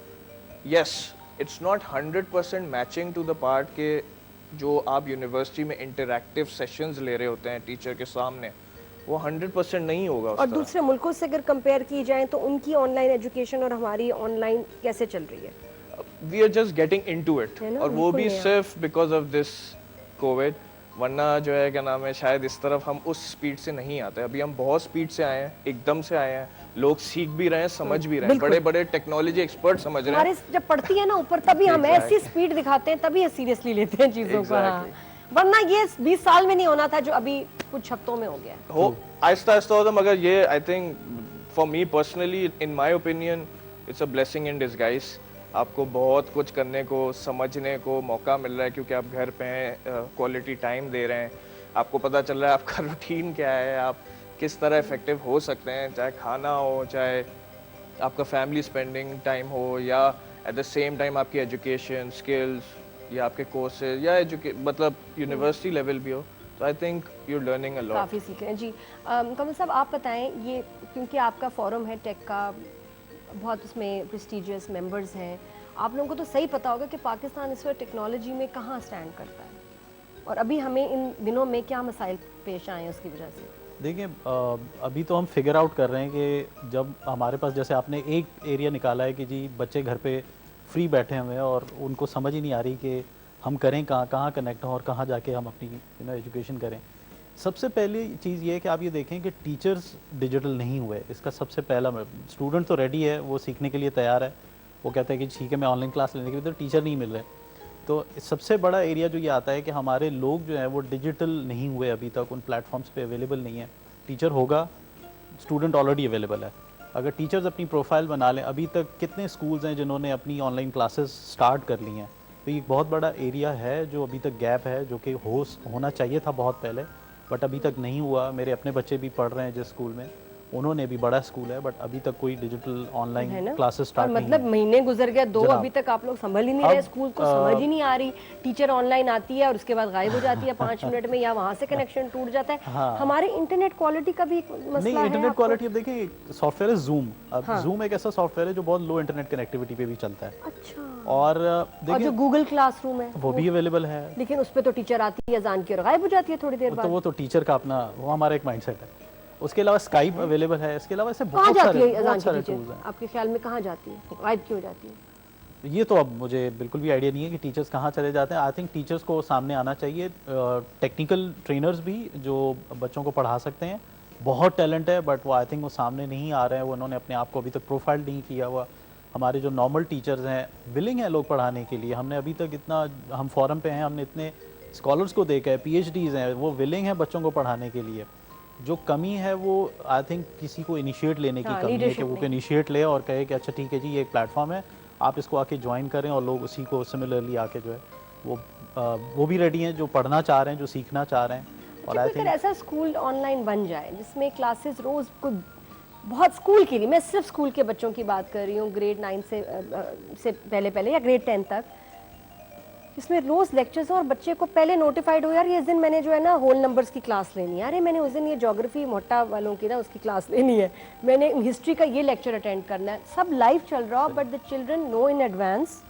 S5: Yes, it's not 100% matching to the part के जो आप यूनिवर्सिटी में इंटरैक्टिव सेशंस ले रहे होते हैं टीचर के सामने, वो 100% नहीं होगा।
S2: और दूसरे मुल्कों से अगर कंपेयर की जाए तो उनकी ऑनलाइन एजुकेशन और हमारी ऑनलाइन कैसे चल रही है?
S5: We are just getting into it, और वो भी सिर्फ बिकॉज ऑफ दिस कोविड, वरना जो है क्या नाम है, शायद इस तरफ हम उस स्पीड से नहीं आते। अभी हम बहुत स्पीड से आए हैं, एकदम से आए हैं, लोग सीख भी रहे हैं, समझ भी रहे हैं, बड़े बड़े टेक्नोलॉजी एक्सपर्ट समझ रहे हैं।
S2: हमारे जब पढ़ती है ना ऊपर, तभी हम ऐसी स्पीड दिखाते हैं, तभी सीरियसली लेते हैं चीज़ों को। हाँ, वरना ये 20 साल में नहीं होना था जो अभी कुछ हफ्तों में हो गया
S5: हो, आहिस्ता आहिस्ता होता। मगर ये I think for me personally, in my opinion, it's a blessing in disguise. आपको बहुत कुछ करने को, समझने को मौका मिल रहा है क्योंकि आप घर पे हैं, क्वालिटी टाइम दे रहे हैं, आपको पता चल रहा है आपका रूटीन क्या है, आप किस तरह इफेक्टिव हो सकते हैं, चाहे खाना हो, चाहे आपका फैमिली स्पेंडिंग टाइम हो, या एट द सेम टाइम आपकी एजुकेशन, स्किल्स, या आपके कोर्सेज, या मतलब यूनिवर्सिटी लेवल भी हो। तो I think you are learning a lot.
S2: काफ़ी सीख रहे हैं जी। कमल साहब, आप बताएं, ये क्योंकि आपका फोरम है टेक का, बहुत उसमें प्रेस्टीजियस मेंबर्स हैं, आप लोगों को तो सही पता होगा कि पाकिस्तान इस वक्त टेक्नोलॉजी में कहाँ स्टैंड करता है, और अभी हमें इन दिनों में क्या मसाइल पेश आए हैं उसकी वजह से?
S6: देखिए अभी तो हम फिगर आउट कर रहे हैं कि जब हमारे पास, जैसे आपने एक एरिया निकाला है कि जी बच्चे घर पे फ्री बैठे हुए हैं और उनको समझ ही नहीं आ रही कि हम करें कहाँ कहाँ कनेक्ट हों और कहाँ जाके हम अपनी एजुकेशन करें। सबसे पहली चीज़ ये है कि आप ये देखें कि टीचर्स डिजिटल नहीं हुए, इसका सबसे पहला। स्टूडेंट तो रेडी है, वो सीखने के लिए तैयार है, वो कहते हैं कि ठीक है मैं ऑनलाइन क्लास लेने के लिए, तो टीचर नहीं मिल रहे। तो सबसे बड़ा एरिया जो ये आता है कि हमारे लोग जो हैं वो डिजिटल नहीं हुए अभी तक, उन प्लेटफॉर्म्स पे अवेलेबल नहीं है। टीचर होगा, स्टूडेंट ऑलरेडी अवेलेबल है। अगर टीचर्स अपनी प्रोफाइल बना लें, अभी तक कितने स्कूल्स हैं जिन्होंने अपनी ऑनलाइन क्लासेस स्टार्ट कर ली हैं, तो ये एक बहुत बड़ा एरिया है जो अभी तक गैप है, जो कि होना चाहिए था बहुत पहले, बट अभी तक नहीं हुआ। मेरे अपने बच्चे भी पढ़ रहे हैं जिस स्कूल में, उन्होंने भी, बड़ा स्कूल है, बट अभी तक कोई डिजिटल ऑनलाइन क्लासेस स्टार्ट नहीं
S2: मतलब महीने गुजर गए, 2 अभी तक आप लोग संभल ही नहीं रहे, स्कूल को समझ ही नहीं आ रही। टीचर ऑनलाइन आती है और उसके बाद गायब हो जाती है 5 मिनट में, या वहाँ से कनेक्शन टूट जाता है। हमारे इंटरनेट क्वालिटी का भी एक मसला
S6: नहीं,
S2: है।
S6: इंटरनेट क्वालिटी, अब देखिए सॉफ्टवेयर है जूम। अब जूम एक ऐसा सॉफ्टवेयर है जो बहुत लो इंटरनेट कनेक्टिविटी पे भी चलता है।
S2: अच्छा।
S6: और
S2: और जो गूगल क्लासरूम है
S6: वो भी अवेलेबल है,
S2: लेकिन उस पे तो टीचर आती है अजान की और गायब हो जाती है थोड़ी देर बाद।
S6: तो वो तो टीचर का अपना, वो हमारा एक माइंडसेट है। उसके अलावा स्काइप अवेलेबल है, इसके अलावा ऐसे
S2: कहाँ
S6: बहुत
S2: जाती है अजान
S6: सारे
S2: की
S6: टूल्स
S2: टीचर?
S6: हैं।
S2: आपके ख्याल में कहाँ जाती है, गायब क्यों हो जाती है?
S6: ये तो अब मुझे बिल्कुल भी आइडिया नहीं है कि टीचर्स कहाँ चले जाते हैं। आई थिंक टीचर्स को सामने आना चाहिए, टेक्निकल ट्रेनर्स भी जो बच्चों को पढ़ा सकते हैं, बहुत टैलेंट है, बट वो आई थिंक वो सामने नहीं आ रहे हैं, वो उन्होंने अपने आप को अभी तक प्रोफाइल नहीं किया हुआ। हमारे जो नॉर्मल टीचर्स हैं विलिंग हैं लोग पढ़ाने के लिए, हमने अभी तक इतना, हम फोरम पे हैं, हमने इतने स्कॉलर्स को देखा है, PhDs हैं, वो विलिंग हैं बच्चों को पढ़ाने के लिए। जो कमी है वो आई थिंक किसी को इनिशिएट लेने की कमी है, कि वो इनिशिएट ले और कहे कि अच्छा ठीक है जी ये एक प्लेटफॉर्म है, आप इसको आके ज्वाइन करें, और लोग उसी को सिमिलरली आके जो है वो भी रेडी हैं, जो पढ़ना चाह रहे हैं, जो सीखना चाह रहे हैं। और आई थिंक
S2: ऐसा स्कूल ऑनलाइन बन जाए जिसमें क्लासेस रोज को, बहुत स्कूल के लिए, मैं सिर्फ स्कूल के बच्चों की बात कर रही हूँ, ग्रेड 9 से पहले या ग्रेड 10 तक, इसमें रोज लेक्चर्स हो और बच्चे को पहले नोटिफाइड हो, यार ये इस दिन मैंने जो है ना होल नंबर्स की क्लास लेनी है, अरे मैंने उस दिन ये ज्योग्राफी मोटा वालों की ना उसकी क्लास लेनी है, मैंने हिस्ट्री का ये लेक्चर अटेंड करना है। सब लाइव चल रहा हो, but the children no in advance,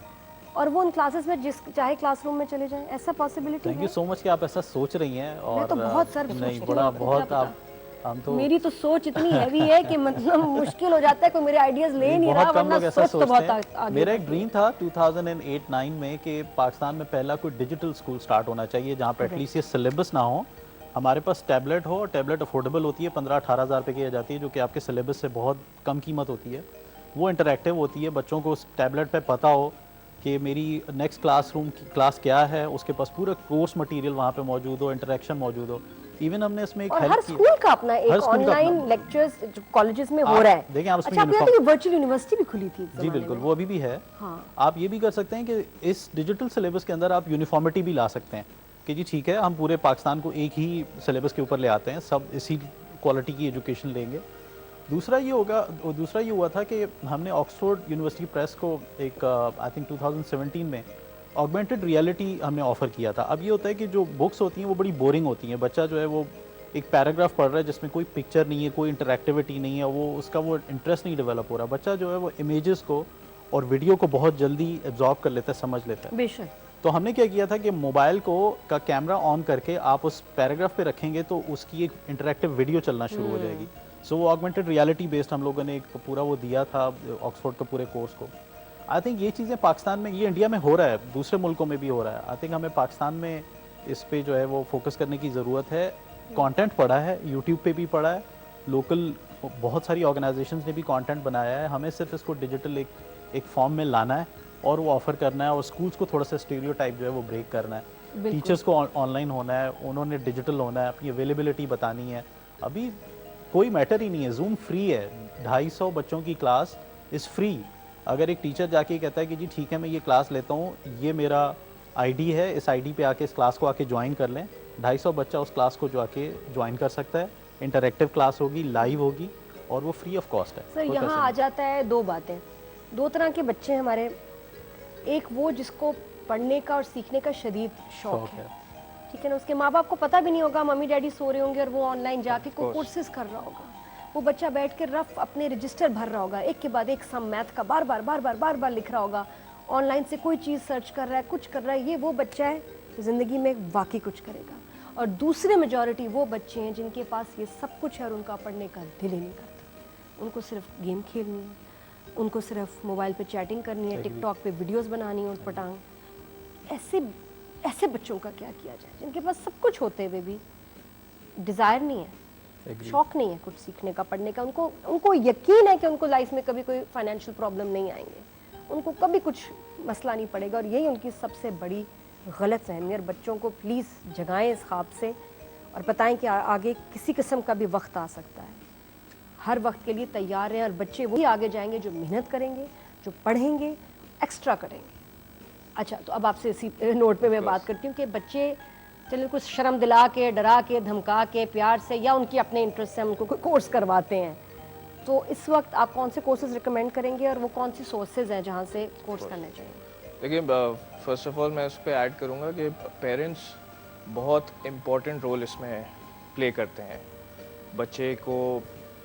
S2: और वो उन क्लासेस में जिस चाहे क्लासरूम में चले जाएं, ऐसा पॉसिबिलिटी है?
S6: थैंक यू सो मच कि आप ऐसा सोच रही हैं। और
S2: मैं तो बहुत सर
S6: नहीं, बड़ा बहुत आप, हम तो,
S2: मेरी तो सोच इतनी हैवी है कि मतलब मुश्किल हो जाता है, कोई मेरे आइडियाज ले नहीं रहा,
S6: बहुत कम
S2: वरना
S6: लोग ऐसा
S2: सोच तो बहुत
S6: सोचते हैं। मेरा एक ड्रीम था 2008-9 में कि पाकिस्तान में पहला कोई डिजिटल स्कूल स्टार्ट होना चाहिए जहाँ पे एटलीस्ट ये सिलेबस ना हो, हमारे पास टैबलेट हो, और टैबलेट अफोर्डेबल होती है, 15-18 हज़ार रुपये की आ जाती है, जो कि आपके सिलेबस से बहुत कम कीमत होती है, वो इंटरेक्टिव होती है, बच्चों को उस टैबलेट पे पता हो कि मेरी नेक्स्ट क्लासरूम की क्लास क्या है, उसके पास पूरा कोर्स मटेरियल वहाँ पे मौजूद हो, इंटरेक्शन मौजूद हो। इवन हमने इसमें एक
S2: और
S6: हेल्प
S2: हर
S6: की,
S2: स्कूल का अपना एक
S6: हर स्कूल का
S2: ऑनलाइन
S6: अपना।
S2: लेक्चर्स जो कॉलेजेस में हो रहा है।
S6: देखिए आप उसमें
S2: अच्छा, आपको याद है कि वर्चुअल यूनिवर्सिटी भी खुली थी एक
S6: जी
S2: ज़माने
S6: बिल्कुल,
S2: में?
S6: वो अभी भी है।
S2: हाँ।
S6: आप ये भी कर सकते हैं कि इस डिजिटल सिलेबस के अंदर आप यूनिफॉर्मिटी भी ला सकते हैं, कि जी ठीक है हम पूरे पाकिस्तान को एक ही सिलेबस के ऊपर ले आते हैं, सब इसी क्वालिटी की एजुकेशन लेंगे। दूसरा ये हुआ था कि हमने ऑक्सफोर्ड यूनिवर्सिटी प्रेस को एक आई थिंक 2017 में ऑगमेंटेड रियलिटी हमने ऑफ़र किया था। अब ये होता है कि जो बुक्स होती हैं वो बड़ी बोरिंग होती हैं, बच्चा जो है वो एक पैराग्राफ पढ़ रहा है जिसमें कोई पिक्चर नहीं है, कोई इंटरैक्टिविटी नहीं है, वो उसका वो इंटरेस्ट नहीं डेवलप हो रहा। बच्चा जो है वो इमेजेस को और वीडियो को बहुत जल्दी एब्जॉर्ब कर लेता है, समझ लेता है।
S2: बेशक।
S6: तो हमने क्या किया था कि मोबाइल को का कैमरा ऑन करके आप उस पैराग्राफ पे रखेंगे तो उसकी एक इंटरैक्टिव वीडियो चलना शुरू हो जाएगी। सो वो ऑगमेंटेड रियलिटी बेस्ड हम लोगों ने एक पूरा वो दिया था ऑक्सफोर्ड के पूरे कोर्स को। आई थिंक ये चीज़ें पाकिस्तान में, ये इंडिया में हो रहा है, दूसरे मुल्कों में भी हो रहा है। आई थिंक हमें पाकिस्तान में इस पे जो है वो फोकस करने की ज़रूरत है। कंटेंट पड़ा है, यूट्यूब पे भी पड़ा है, लोकल बहुत सारी ऑर्गेनाइजेशंस ने भी कंटेंट बनाया है, हमें सिर्फ इसको डिजिटल एक फॉर्म में लाना है और वो ऑफ़र करना है, और स्कूल्स को थोड़ा सा स्टीरियोटाइप जो है वो ब्रेक करना है। टीचर्स को ऑनलाइन होना है, उन्होंने डिजिटल होना है, अपनी अवेलेबिलिटी बतानी है। अभी कोई मैटर ही नहीं है, जूम फ्री है, 250 बच्चों की क्लास इज़ फ्री। अगर एक टीचर जाके कहता है कि जी ठीक है मैं ये क्लास लेता हूँ, ये मेरा आईडी है, इस आईडी पे आके इस क्लास को आके ज्वाइन कर लें, 250 बच्चा उस क्लास को जो आके ज्वाइन कर सकता है। इंटरैक्टिव क्लास होगी, लाइव होगी, और वो फ्री ऑफ कॉस्ट है।
S2: सर यहाँ आ जाता है दो बातें, दो तरह के बच्चे हैं हमारे। एक वो जिसको पढ़ने का और सीखने का शदीद शौक है, ठीक है ना, उसके माँ बाप को पता भी नहीं होगा, मम्मी डैडी सो रहे होंगे और वो ऑनलाइन जाके कोई कोर्सेज कर रहा होगा। वो बच्चा बैठ के रफ अपने रजिस्टर भर रहा होगा, एक के बाद एक सम मैथ का बार बार लिख रहा होगा, ऑनलाइन से कोई चीज़ सर्च कर रहा है, कुछ कर रहा है। ये वो बच्चा है ज़िंदगी में वाकई कुछ करेगा। और दूसरे मेजॉरिटी वो बच्चे हैं जिनके पास ये सब कुछ है और उनका पढ़ने का दिल ही नहीं करता। उनको सिर्फ गेम खेलनी है, उनको सिर्फ मोबाइल पे चैटिंग करनी है, टिकटॉक पे वीडियोस बनानी है और पटांग। ऐसे बच्चों का क्या किया जाए जिनके पास सब कुछ होते हुए भी डिज़ायर नहीं है, शौक नहीं है कुछ सीखने का, पढ़ने का। उनको यकीन है कि उनको लाइफ में कभी कोई फाइनेंशियल प्रॉब्लम नहीं आएंगे, उनको कभी कुछ मसला नहीं पड़ेगा, और यही उनकी सबसे बड़ी गलत फहमी। और बच्चों को प्लीज़ जगाएं इस ख्वाब से और बताएं कि आगे किसी किस्म का भी वक्त आ सकता है। हर वक्त के लिए तैयार रहें, और बच्चे वही आगे जाएंगे जो मेहनत करेंगे, जो पढ़ेंगे, एक्स्ट्रा करेंगे। अच्छा, तो अब आपसे इसी नोट पे मैं बात करती हूँ कि बच्चे चलिए कुछ शर्म दिला के, डरा के, धमका के, प्यार से, या उनकी अपने इंटरेस्ट से उनको कोई कोर्स करवाते हैं, तो इस वक्त आप कौन से कोर्सेज रिकमेंड करेंगे और वो कौन सी सोर्सेज हैं जहाँ से कोर्स करने चाहिए?
S5: देखिए, फर्स्ट ऑफ ऑल मैं इस पर ऐड करूँगा कि पेरेंट्स बहुत इम्पोर्टेंट रोल इसमें प्ले करते हैं। बच्चे को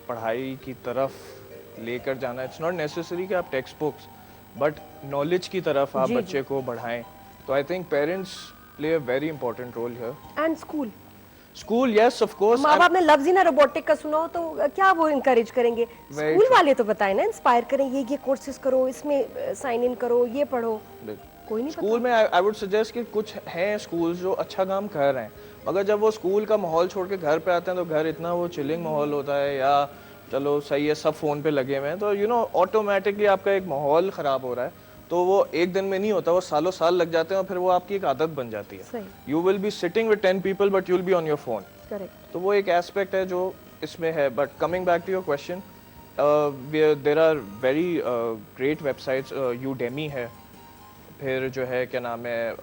S5: पढ़ाई की तरफ लेकर जाना, इट्स नॉट नेसेसरी कि आप टेक्स्ट बुक्स, बट नॉलेज की तरफ आप बच्चे को बढ़ाएं। तो I think parents play a very important role here.
S2: And school,
S5: yes of course.
S2: माँ बाप ने लफ्ज ही ना रोबोटिक का सुना हो तो क्या वो इनकरेज करेंगे? स्कूल वाले तो बताएं ना, इंस्पायर करें, ये कोर्सेज करो, इसमें साइन इन करो, ये पढ़ो। कोई नहीं
S5: स्कूल में आई वुड सजेस्ट कि कुछ हैं स्कूल्स जो अच्छा काम कर रहे हैं, मगर जब वो स्कूल का माहौल छोड़ के घर पे आते हैं तो घर इतना वो चिलिंग माहौल होता है, या चलो सही है सब फ़ोन पे लगे हुए हैं, तो यू नो ऑटोमेटिकली आपका एक माहौल ख़राब हो रहा है। तो वो एक दिन में नहीं होता, वो सालों साल लग जाते हैं और फिर वो आपकी एक आदत बन जाती है। You will be sitting with 10 people but you will be on your phone.
S2: Correct.
S5: तो वो एक एस्पेक्ट है जो इसमें है। But coming back to your question, there are very great websites, Udemy है, फिर जो है क्या नाम है,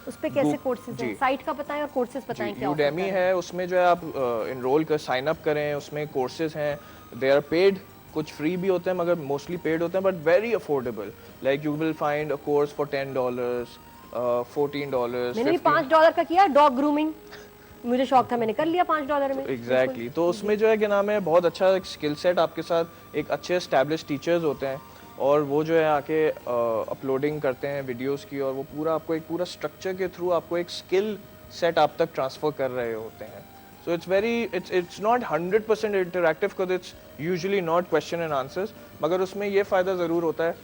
S2: उस पे कैसे कोर्सेज हैं? साइट का बताएं और कोर्सेज बताएं क्या होता
S5: यूडेमी है, उसमें जो है आप इनरोल कर साइन अप करें, उसमें कोर्सेज हैं, दे आर पेड, कुछ फ्री भी होते हैं मगर मोस्टली पेड होते हैं, but very affordable. Like you will find a course for $10, $14।
S2: मैंने भी $5 का किया डॉग ग्रूमिंग, मुझे शौक था, मैंने कर लिया $5 में।
S5: एग्जैक्टली। तो उसमें जो है क्या नाम है, बहुत अच्छा एक स्किल सेट आपके साथ, एक अच्छे एस्टैब्लिश टीचर्स होते हैं और वो जो है आके अपलोडिंग करते हैं वीडियोस की, और वो पूरा आपको एक पूरा स्ट्रक्चर के थ्रू आपको एक स्किल सेट आप तक ट्रांसफ़र कर रहे होते हैं। So it's not 100% interactive because it's usually not question and answers, मगर उसमें ये फ़ायदा ज़रूर होता है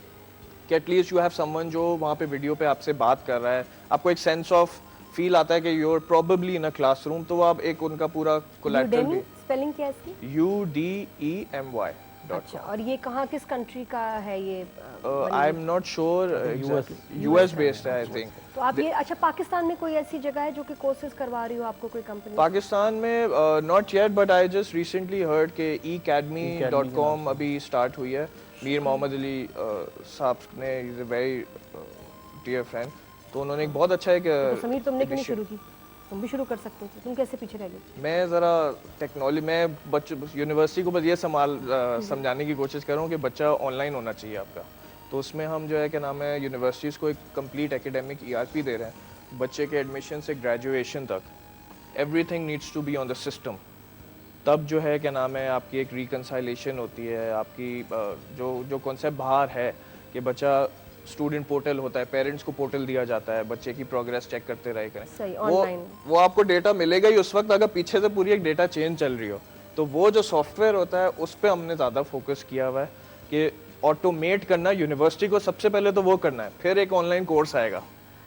S5: कि एटलीस्ट यू हैव समवन जो वहाँ पे वीडियो पे आपसे बात कर रहा है, आपको एक सेंस ऑफ फील आता है कि you are probably in a classroom, तो आप एक उनका पूरा कोलैटरल भी।
S2: स्पेलिंग क्या है इसकी?
S5: UDEMY.
S2: अच्छा, और ये कहाँ, किस कंट्री का है ये?
S5: I am not sure, US based है आई थिंक।
S2: तो आप ये, अच्छा, पाकिस्तान में कोई ऐसी जगह है जो कि कोर्सेज करवा रही हो आपको कोई कंपनी?
S5: पाकिस्तान में not yet, but I just recently heard के eacademy.com अभी स्टार्ट हुई है। मीर मोहम्मद अली साहब ने, is a very dear friend, तो उन्होंने एक बहुत अच्छा एक
S2: तो समीर, तुमने क्यों नहीं शुरू की? तुम भी शुरू कर सकते थे, तुम कैसे पीछे रह गए?
S5: मैं ज़रा टेक्नोलॉजी, मैं बच्चे यूनिवर्सिटी को बस ये समझाने की कोशिश कर रहा हूँ कि बच्चा ऑनलाइन होना चाहिए आपका। तो उसमें हम जो है क्या नाम है, यूनिवर्सिटीज़ को एक कंप्लीट एकेडमिक ERP दे रहे हैं, बच्चे के एडमिशन से ग्रेजुएशन तक everything needs to be on the system. तब जो है क्या नाम है, आपकी एक रिकन्साइलेशन होती है, आपकी जो कॉन्सेप्ट बाहर है कि बच्चा स्टूडेंट पोर्टल होता है, पेरेंट्स को पोर्टल दिया जाता है, बच्चे की प्रोग्रेस चेक करते रहे करें।
S2: सही, ऑनलाइन
S5: वो आपको डेटा मिलेगा ही उस वक्त अगर पीछे से पूरी एक डेटा चेन चल रही हो। तो वो जो सॉफ्टवेयर होता है उस पर हमने ज़्यादा फोकस किया हुआ है कि ऑटोमेट करना। यूनिवर्सिटी को सबसे पहले तो वो करना है, फिर एक ऑनलाइन कोर्स आएगा।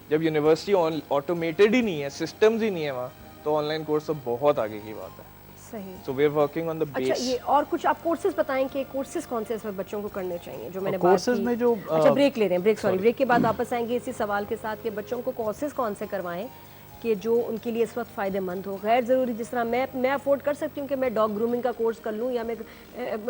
S5: जब यूनिवर्सिटी ऑटोमेटेड ही नहीं है, सिस्टम्स ही नहीं है वहाँ, तो ऑनलाइन कोर्स तो बहुत आगे की बात है।
S2: सही।
S5: So we are working on the base.
S2: अच्छा, ये और कुछ आप कोर्सेज बताएं कि कोर्सेज कौन से इस वक्त बच्चों को करने चाहिए जो मैंने बात
S6: कोर्सेज
S2: की?
S6: में जो
S2: अच्छा, ब्रेक ले रहे हैं, ब्रेक के बाद वापस आएंगे इसी सवाल के साथ कि बच्चों को कोर्सेज कौन से करवाएं कि जो उनके लिए इस वक्त फ़ायदेमंद हो। गैर ज़रूरी, जिस तरह मैं अफोर्ड कर सकती हूँ कि मैं डॉग ग्रूमिंग का कोर्स कर लूँ या मैं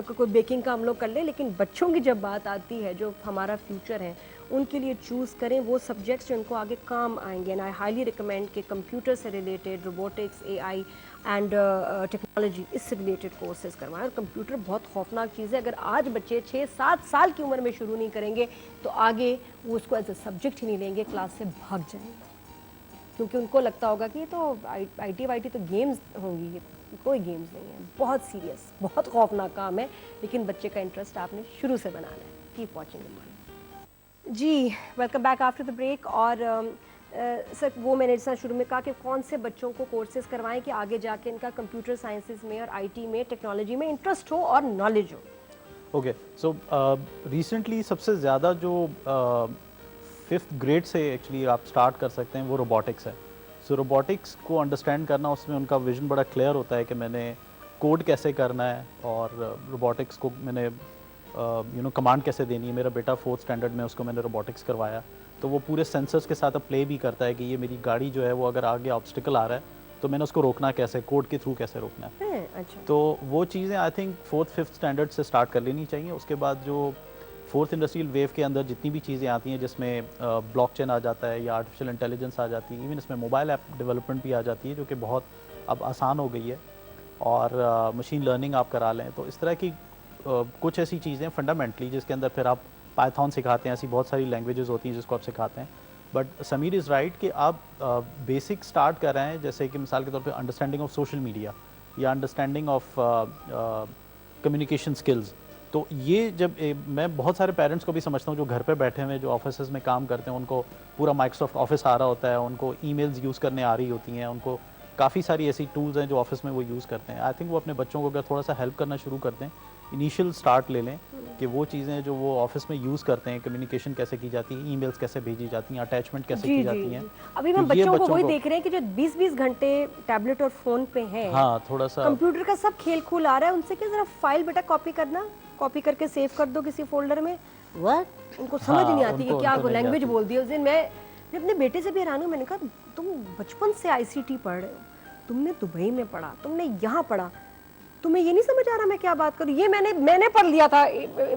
S2: कोई बेकिंग का हम लोग कर लें, लेकिन बच्चों की जब बात आती है जो हमारा फ्यूचर है, उनके लिए चूज़ करें वो सब्जेक्ट्स जो उनको आगे काम आएंगे। एंड आई हाईली रिकमेंड कि कंप्यूटर से related, robotics, AI and technology, इससे रिलेटेड कोर्सेज करवाएं। और कंप्यूटर बहुत खौफनाक चीज़ है, अगर आज बच्चे 6-7 साल की उम्र में शुरू नहीं करेंगे तो आगे वो उसको एज अ सब्जेक्ट ही नहीं लेंगे, क्लास से भाग जाएंगे, क्योंकि उनको लगता होगा कि ये तो IT तो गेम्स होंगी। ये कोई गेम्स नहीं है, बहुत सीरियस, बहुत खौफनाक काम है, लेकिन बच्चे का इंटरेस्ट आपने शुरू से बनाना है। Keep watching the morning. जी, welcome back after the break. और सर वो मैंने जैसा शुरू में कहा कि कौन से बच्चों को कोर्सेज करवाएं कि आगे जाके इनका कंप्यूटर साइंसेज में और आईटी में, टेक्नोलॉजी में इंटरेस्ट हो और नॉलेज हो।
S6: ओके, सो रिसेंटली सबसे ज़्यादा जो 5th ग्रेड से एक्चुअली आप स्टार्ट कर सकते हैं वो रोबोटिक्स है। सो रोबोटिक्स को अंडरस्टैंड करना, उसमें उनका विजन बड़ा क्लियर होता है कि मैंने कोड कैसे करना है और रोबोटिक्स को मैंने कमांड कैसे देनी है। मेरा बेटा 4th स्टैंडर्ड में, उसको मैंने रोबोटिक्स करवाया, तो वो पूरे सेंसर्स के साथ अब प्ले भी करता है कि ये मेरी गाड़ी जो है वो अगर आगे ऑब्स्टिकल आ रहा है तो मैंने उसको रोकना कैसे, कोड के थ्रू कैसे रोकना है।
S2: अच्छा।
S6: तो वो चीज़ें I think 4th 5th standard से स्टार्ट कर लेनी चाहिए। उसके बाद जो 4th इंडस्ट्रियल वेव के अंदर जितनी भी चीज़ें आती हैं, जिसमें ब्लॉकचेन आ जाता है या आर्टिफिशियल इंटेलिजेंस आ जाती है, इवन इसमें मोबाइल ऐप डेवलपमेंट भी आ जाती है जो कि बहुत अब आसान हो गई है, और मशीन लर्निंग आप करा लें। तो इस तरह की कुछ ऐसी चीज़ें फंडामेंटली जिसके अंदर फिर आप पाइथन सिखाते हैं, ऐसी बहुत सारी लैंग्वेजेस होती हैं जिसको आप सिखाते हैं। बट समीर इज़ राइट कि आप बेसिक स्टार्ट कर रहे हैं, जैसे कि मिसाल के तौर पे अंडरस्टैंडिंग ऑफ सोशल मीडिया या अंडरस्टैंडिंग ऑफ कम्युनिकेशन स्किल्स। तो ये जब मैं बहुत सारे पेरेंट्स को भी समझता हूँ जो घर पे बैठे हुए, जो ऑफिस में काम करते हैं, उनको पूरा माइक्रोसॉफ्ट ऑफिस आ रहा होता है, उनको ईमेल्स यूज़ करने आ रही होती हैं, उनको काफ़ी सारी ऐसी टूल्स हैं जो ऑफिस में वो यूज़ करते हैं। आई थिंक वो अपने बच्चों को अगर थोड़ा सा हेल्प करना शुरू कर दें, इनिशियल स्टार्ट ले लें कि वो चीज़ें जो वो ऑफिस में यूज़ करते हैं, कम्युनिकेशन कैसे की जाती है, ईमेल्स कैसे भेजी जाती हैं, अटैचमेंट कैसे की जाती हैं।
S2: अभी
S6: तो
S2: हम
S6: ये
S2: बच्चों को वही देख रहे हैं कि जो 20-20 घंटे टैबलेट और फ़ोन पे हैं,
S6: हाँ, थोड़ा सा
S2: कंप्यूटर का सब खेल खूल आ रहा है, उनसे क्या ज़रा फाइल बेटा कॉपी करना, कॉपी करके सेव कर दो किसी फोल्डर में। व्हाट, उनको समझ नहीं आती कि क्या लैंग्वेज बोल दी। उस दिन मैं अपने बेटे से भी हैरान हूँ, मैंने कहा तुम बचपन से आईसीटी पढ़ रहे हो, तुमने दुबई में पढ़ा, तुमने यहाँ पढ़ा, तुम्हें ये नहीं समझ आ रहा मैं क्या बात करूँ। ये मैंने पढ़ लिया था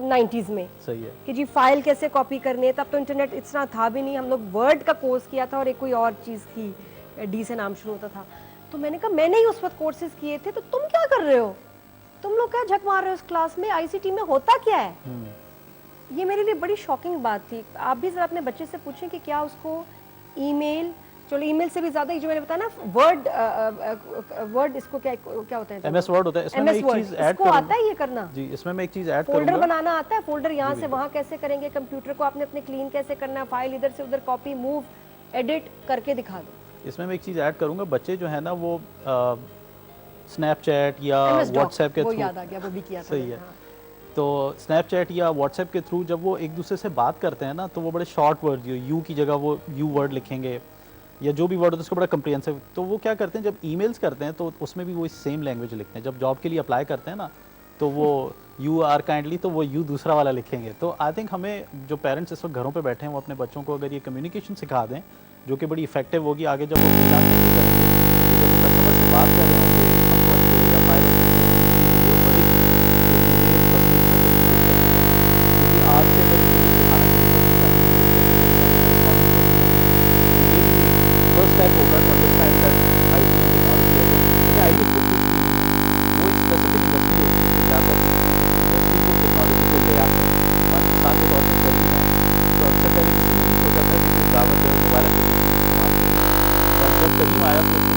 S2: 90s में।
S6: सही है
S2: कि जी फाइल कैसे कॉपी करनी है, तब तो इंटरनेट इतना था भी नहीं। हम लोग वर्ड का कोर्स किया था और एक कोई और चीज़ थी, डी से नाम शुरू होता था। तो मैंने कहा मैंने ही उस वक्त कोर्सेज किए थे, तो तुम क्या कर रहे हो, तुम लोग क्या झक मार रहे हो इस क्लास में, आईसीटी में होता क्या है। ये मेरे लिए बड़ी शॉकिंग बात थी। आप भी जरा अपने बच्चे से पूछें कि क्या उसको ईमेल, चलो ईमेल से भी ज्यादा जो मैंने बताया ना, वर्ड इसको क्या होता है,
S6: MS वर्ड होता है। इसमें मैं एक चीज़ ऐड
S2: इसको आता है ये करना
S6: जी, इसमें मैं एक चीज़ ऐड
S2: फोल्डर
S6: करूंगा।
S2: बनाना आता है, फोल्डर यहाँ से वहाँ कैसे करेंगे, कंप्यूटर को आपने अपने क्लीन कैसे करना है, फाइल इधर से उधर कॉपी मूव एडिट करके दिखा दो।
S6: इसमें मैं एक चीज़ ऐड करूंगा, बच्चे जो है ना वो स्नैपचैट या व्हाट्सएप के
S2: वो
S6: थ्रू,
S2: याद आ गया, वो भी किया था
S6: सही
S2: मैंने,
S6: है।
S2: हाँ।
S6: तो स्नैपचैट या व्हाट्सएप के थ्रू जब वो एक दूसरे से बात करते हैं ना, तो वो बड़े शॉर्ट वर्ड, यू की जगह वो यू वर्ड लिखेंगे या जो भी वर्ड होता है उसको बड़ा कंप्रिहेंसिव। तो वो क्या करते हैं, जब ईमेल्स करते हैं तो उसमें भी वो सेम लैंग्वेज लिखते हैं। जब जॉब के लिए अप्लाई करते हैं ना, तो वो यू आर काइंडली, तो वो यू दूसरा वाला लिखेंगे। तो आई थिंक हमें जो पेरेंट्स इस वक्त घरों पे बैठे हैं वो अपने बच्चों को अगर ये कम्युनिकेशन सिखा दें, जो कि बड़ी इफेक्टिव होगी आगे जब वो फ्रीलांसिंग भी करेंगे, तो जब वो कस्टमर से बात कर रहे होंगे अपवर्क पे या फाइवर पे, तो उनकी जरूरत पड़ेगी कि मुझे पर्सनल शक्ल यूज़ कैसे करना है। क्योंकि आज से अगर उनको ये सिखाना शुरू कर दें कि आप email कैसे करना है, correspondence कैसे करना है, तो ये भी एक फर्स्ट स्टेप होगा to understand that IT and technology as देखिए IT खुद कुछ भी नहीं है, वो एक स्पेसिफिक इंडस्ट्री होती है कि जहाँ पर इंडस्ट्री को टेक्नोलॉजी को ले आते हैं। और मिसाल के तौर पर टेली है, तो सबसे पहले किसी ने नहीं सोचा था कि कोई जावा जो मोबाइल एप्लीकेशन इस्तेमाल करेगा, और जब करीम आया तो उसने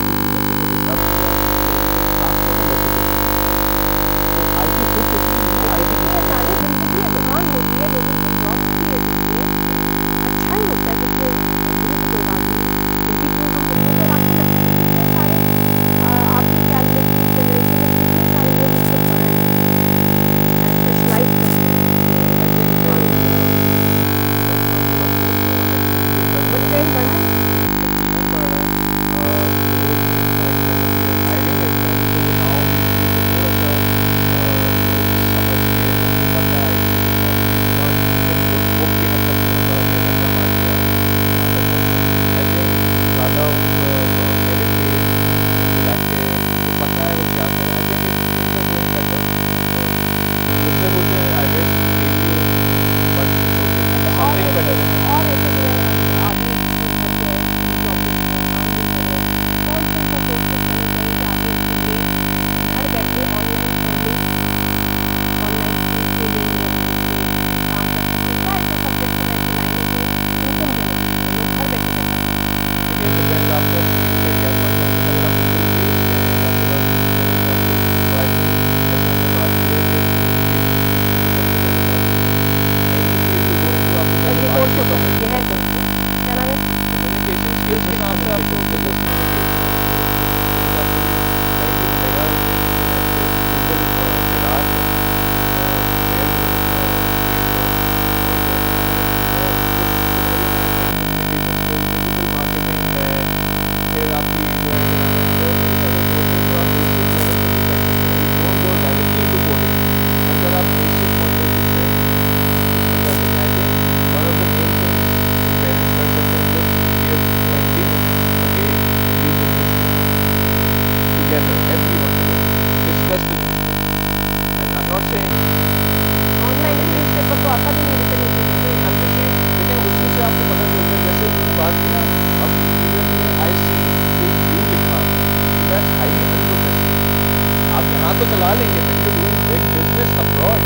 S5: आप तो चला लेंगे when you're doing big business abroad,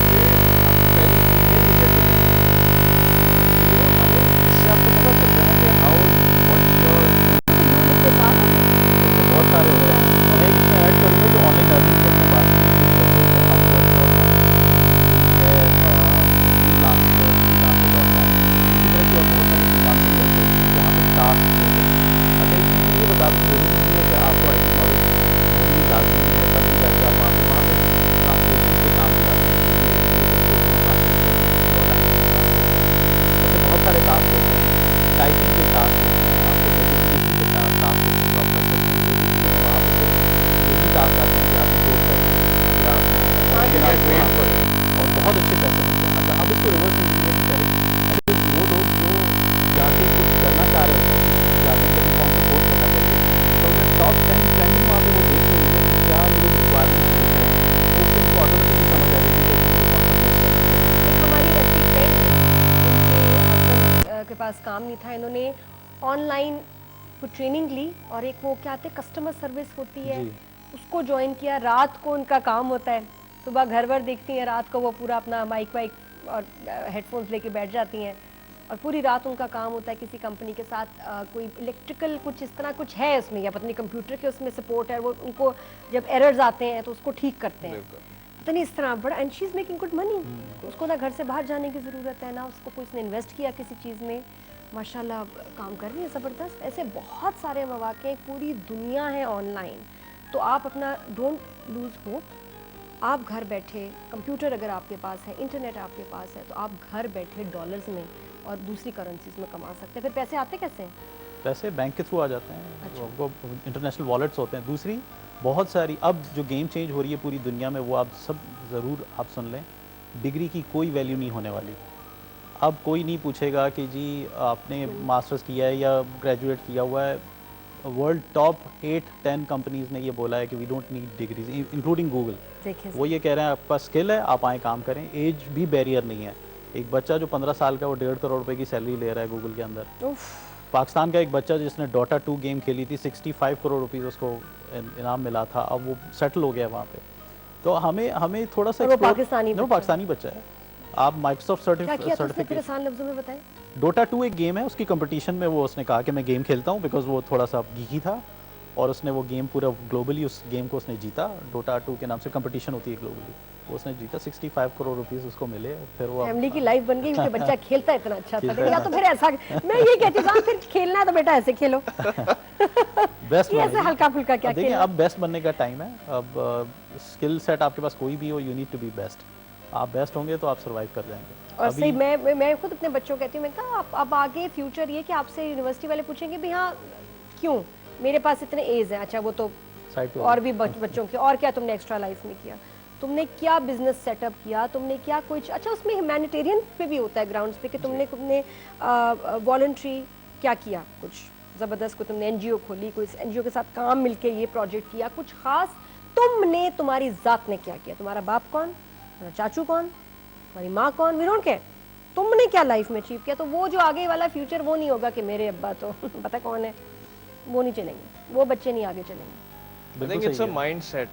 S5: ये आपको पहली email ही get हो जाएगी। तो हमें इससे आपको पता चलता है ना कि how what's your
S6: ऐसे बहुत सारे होते हैं। मैं एक इसमें ऐड करूँगा जो ऑनलाइन लर्निंग की हमने बात की थी, जैसे upwork.com, एक है freelancer.com, इसी तरह की और बहुत सारी freelancing वेबसाइट्स हैं जहाँ पे टास्क होते हैं। अच्छा एक चीज़ ये बता दूँ, जरूरी नहीं है कि आपको IT नॉलेज होनी लाजमी है, तभी जाके आप वहाँ पे ट्रांसलेशन के काम भी आते हैं, ऐसे बहुत सारे टास्क होते हैं, टाइपिंग के टास्क होते हैं, आपको डॉक्यूमेंटेशन के टास्क होते हैं जो आप कर सकते हैं। जरूरी नहीं है वहाँ पे सिर्फ यही टास्क आते हैं कि आपको कोड करना है या और बहुत अच्छे पैसे मिलते हैं। अच्छा अब इसको रिवर्स इंजीनियरिंग करें, ऐसे वो लोग जो जाके कुछ करना चाह रहे होते हैं कि चाहते हैं कि हमें कौन सा कोर्स करना चाहिए, तो अगर टॉप 10 ट्रेंडिंग वहाँ पे वो देख लेंगे कि क्या लोग रिक्वायरमेंट्स पूछ रहे हैं, तो उससे उनको ऑटोमेटिकली समझ आ जाएगी कि मुझे कौन सा कोर्स करना चाहिए।
S2: एक हमारी ऐसी फ्रेंड है, इनके हस्बैंड के पास काम नहीं था, इन्होंने ऑनलाइन कुछ ट्रेनिंग ली और एक वो क्या आते कस्टमर सर्विस होती है
S6: जी।
S2: उसको ज्वाइन किया। रात को उनका काम होता है, सुबह घर वर देखती हैं, रात को वो पूरा अपना माइक वाइक और हेडफोन्स लेके बैठ जाती हैं और पूरी रात उनका काम होता है किसी कंपनी के साथ कोई इलेक्ट्रिकल कुछ इस तरह कुछ है उसमें या पता नहीं कंप्यूटर के उसमें सपोर्ट है, वो उनको जब एरर्स आते हैं तो उसको ठीक करते हैं। पता नहीं इस तरह बड़ा, and she is making good money. उसको ना घर से बाहर जाने की ज़रूरत है ना उसको कोई उसने इन्वेस्ट किया किसी चीज़ में, माशाल्लाह काम कर रही है ज़बरदस्त। ऐसे बहुत सारे मौके, पूरी दुनिया है ऑनलाइन। तो आप अपना डोंट लूज़ होप, आप घर बैठे कंप्यूटर अगर आपके पास है, इंटरनेट आपके पास है, तो आप घर बैठे डॉलर्स में और दूसरी करेंसीज में कमा सकते हैं। फिर पैसे आते कैसे हैं?
S6: पैसे बैंक के थ्रू आ जाते हैं, वो इंटरनेशनल वॉलेट्स होते हैं। दूसरी बहुत सारी अब जो गेम चेंज हो रही है पूरी दुनिया में, वो आप सब ज़रूर आप सुन लें, डिग्री की कोई वैल्यू नहीं होने वाली। अब कोई नहीं पूछेगा कि जी आपने मास्टर्स किया है या ग्रेजुएट किया हुआ है। वर्ल्ड टॉप 8-10 कंपनीज ने ये बोला है कि we don't need degrees, including Google. वो ये कह रहे हैं आपका स्किल है, आप आए काम करें, एज भी बैरियर नहीं है। एक बच्चा जो 15 साल का, वो 1.5 करोड़ रुपए की सैलरी ले रहा है गूगल के अंदर। पाकिस्तान का एक बच्चा जिसने डोटा 2 गेम खेली थी, 65 करोड़ रुपीज़ उसको इनाम मिला था, अब वो सेटल हो गया वहाँ पे। तो हमें थोड़ा सा पाकिस्तानी बच्चा है। आप माइक्रोसॉफ्ट सर्टिफिकेट
S2: आसान लफ्जों में बताएं।
S6: डोटा 2 एक गेम है, उसकी कंपटीशन में वो उसने कहा कि मैं गेम खेलता हूँ, बिकॉज वो थोड़ा सा गीकी था और उसने वो गेम पूरा ग्लोबली उस गेम को उसने जीता। डोटा 2 के नाम से कंपटीशन होती है ग्लोबली, वो उसने जीता। 65 करोड़ रुपीस उसको मिले। फिर वो
S2: फैमिली की लाइफ बन गई क्योंकि बच्चा खेलता है इतना अच्छा था। या तो फिर ऐसा, मैं ये कहती हूँ फिर खेलना है तो बेटा ऐसे खेलो।
S6: बेस्ट
S2: ऐसे हल्का फुल्का क्या
S6: देखिए, अब बेस्ट बनने का टाइम है। अब स्किल सेट आपके पास कोई भी हो, you need to be best. आप बेस्ट होंगे तो आप सर्वाइव कर जाएंगे।
S2: और सही मैं खुद अपने बच्चों को कहती हूँ, मैं कहा आप अब आगे फ्यूचर ये कि आपसे यूनिवर्सिटी वाले पूछेंगे भी हाँ क्यों मेरे पास इतने एज है, अच्छा वो तो और भी बच्चों के, और क्या तुमने एक्स्ट्रा लाइफ में किया, तुमने क्या बिजनेस सेटअप किया, तुमने क्या कुछ, अच्छा उसमें ह्यूमैनिटेरियन पे भी होता है ग्राउंड्स पे कि तुमने वॉलंटरी क्या किया, कुछ ज़बरदस्त, को तुमने एनजीओ खोली, कोई एनजीओ के साथ काम मिलके ये प्रोजेक्ट किया, कुछ खास तुमने, तुम्हारी ज़ात ने क्या किया, तुम्हारा बाप कौन, तुम्हारा चाचू कौन, तुम्हारी माँ कौन, वी डोंट केयर, तुमने क्या लाइफ में अचीव किया। तो वो जो आगे वाला फ्यूचर वो नहीं होगा कि मेरे अब्बा तो पता कौन है, वो नहीं चलेंगे, वो बच्चे नहीं आगे चलेंगे।
S5: I think it's a mindset.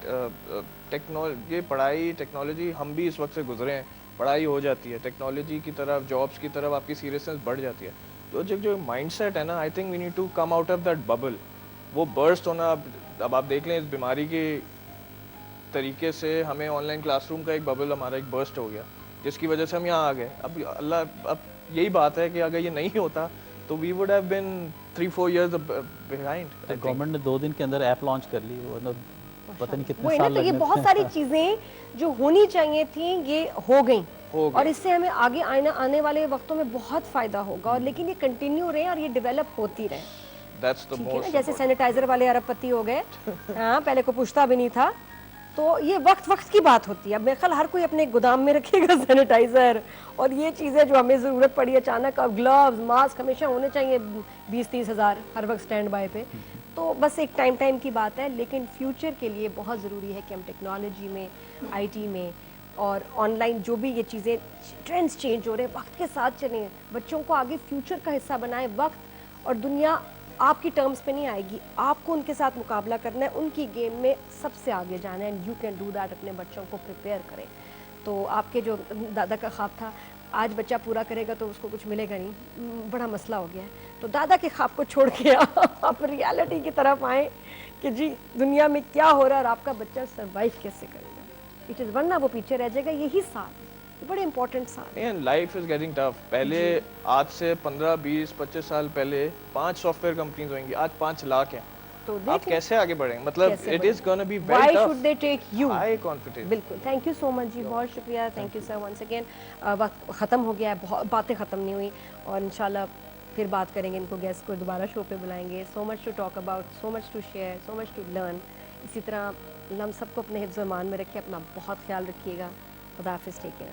S5: ये पढ़ाई टेक्नोलॉजी हम भी इस वक्त से गुजरे हैं, पढ़ाई हो जाती है, टेक्नोलॉजी की तरफ, जॉब्स की तरफ आपकी सीरियसनेस बढ़ जाती है। तो जो माइंडसेट है ना, I think we need to come out of that bubble. वो बर्स्ट होना, अब आप देख लें इस बीमारी के तरीके से, हमें ऑनलाइन क्लासरूम का एक बबल हमारा एक बर्स्ट हो गया, जिसकी वजह से हम यहाँ आ गए। अब अल्लाह, अब यही बात है कि अगर ये नहीं होता तो we would have been 3-4 years behind।
S6: Government ने 2 दिन के अंदर ऐप लॉन्च कर ली, पता नहीं कितने साल
S2: लगने। तो ये बहुत सारी चीजें जो होनी चाहिए थी ये हो गई और इससे हमें आगे आने वाले वक्तों में बहुत फायदा होगा, और लेकिन ये कंटिन्यू रहे और ये डेवलप होती रहे।
S5: That's the most
S2: जैसे सैनिटाइजर वाले अरबपति हो गए, हाँ पहले को पूछता भी नहीं था, तो ये वक्त की बात होती है। अब मेरे ख्याल हर कोई अपने गोदाम में रखेगा सैनिटाइजर और ये चीज़ें जो हमें ज़रूरत पड़ी अचानक, अब ग्लव्स मास्क हमेशा होने चाहिए 20-30 हज़ार हर वक्त स्टैंड बाय पे। तो बस एक टाइम की बात है, लेकिन फ्यूचर के लिए बहुत ज़रूरी है कि हम टेक्नोलॉजी में, आईटी में और ऑनलाइन जो भी ये चीज़ें ट्रेंड्स चेंज हो रहे हैं, वक्त के साथ चलें, बच्चों को आगे फ्यूचर का हिस्सा बनाएं। वक्त और दुनिया आपकी टर्म्स पे नहीं आएगी, आपको उनके साथ मुकाबला करना है, उनकी गेम में सबसे आगे जाना है, and you can do that. अपने बच्चों को प्रिपेयर करें। तो आपके जो दादा का ख्वाब था, आज बच्चा पूरा करेगा तो उसको कुछ मिलेगा नहीं, बड़ा मसला हो गया है। तो दादा के ख्वाब को छोड़ के आप रियलिटी की तरफ आएँ कि जी दुनिया में क्या हो रहा है और आपका बच्चा सर्वाइव कैसे करेगा। इट इज़, वरना वो पीछे रह जाएगा। यही साल ये बड़े इंपॉर्टेंट साल है।
S5: Life is getting tough. पहले आज से 15, 20, 25 साल पहले 5 सॉफ्टवेयर कंपनीज होंगी, आज 5 लाख हैं।
S2: तो
S5: आप कैसे आगे बढ़ेंगे? मतलब it is gonna be very
S2: why
S5: tough.
S2: Should they take you?
S5: High confidence.
S2: बिल्कुल, थैंक यू सो मच जी, बहुत शुक्रिया, thank you sir once again. वक्त ख़त्म हो गया है, बहुत बातें ख़त्म नहीं हुई, और इंशाल्लाह फिर बात करेंगे, इनको गेस्ट को दोबारा शो पे बुलाएंगे। So much to talk about, so much to share, so much to learn. इसी तरह हम सबको अपने हिफ्ज़-ओ-ईमान में रखें, अपना बहुत ख्याल रखिएगा। खुदा हाफ़िज़, टेक केयर।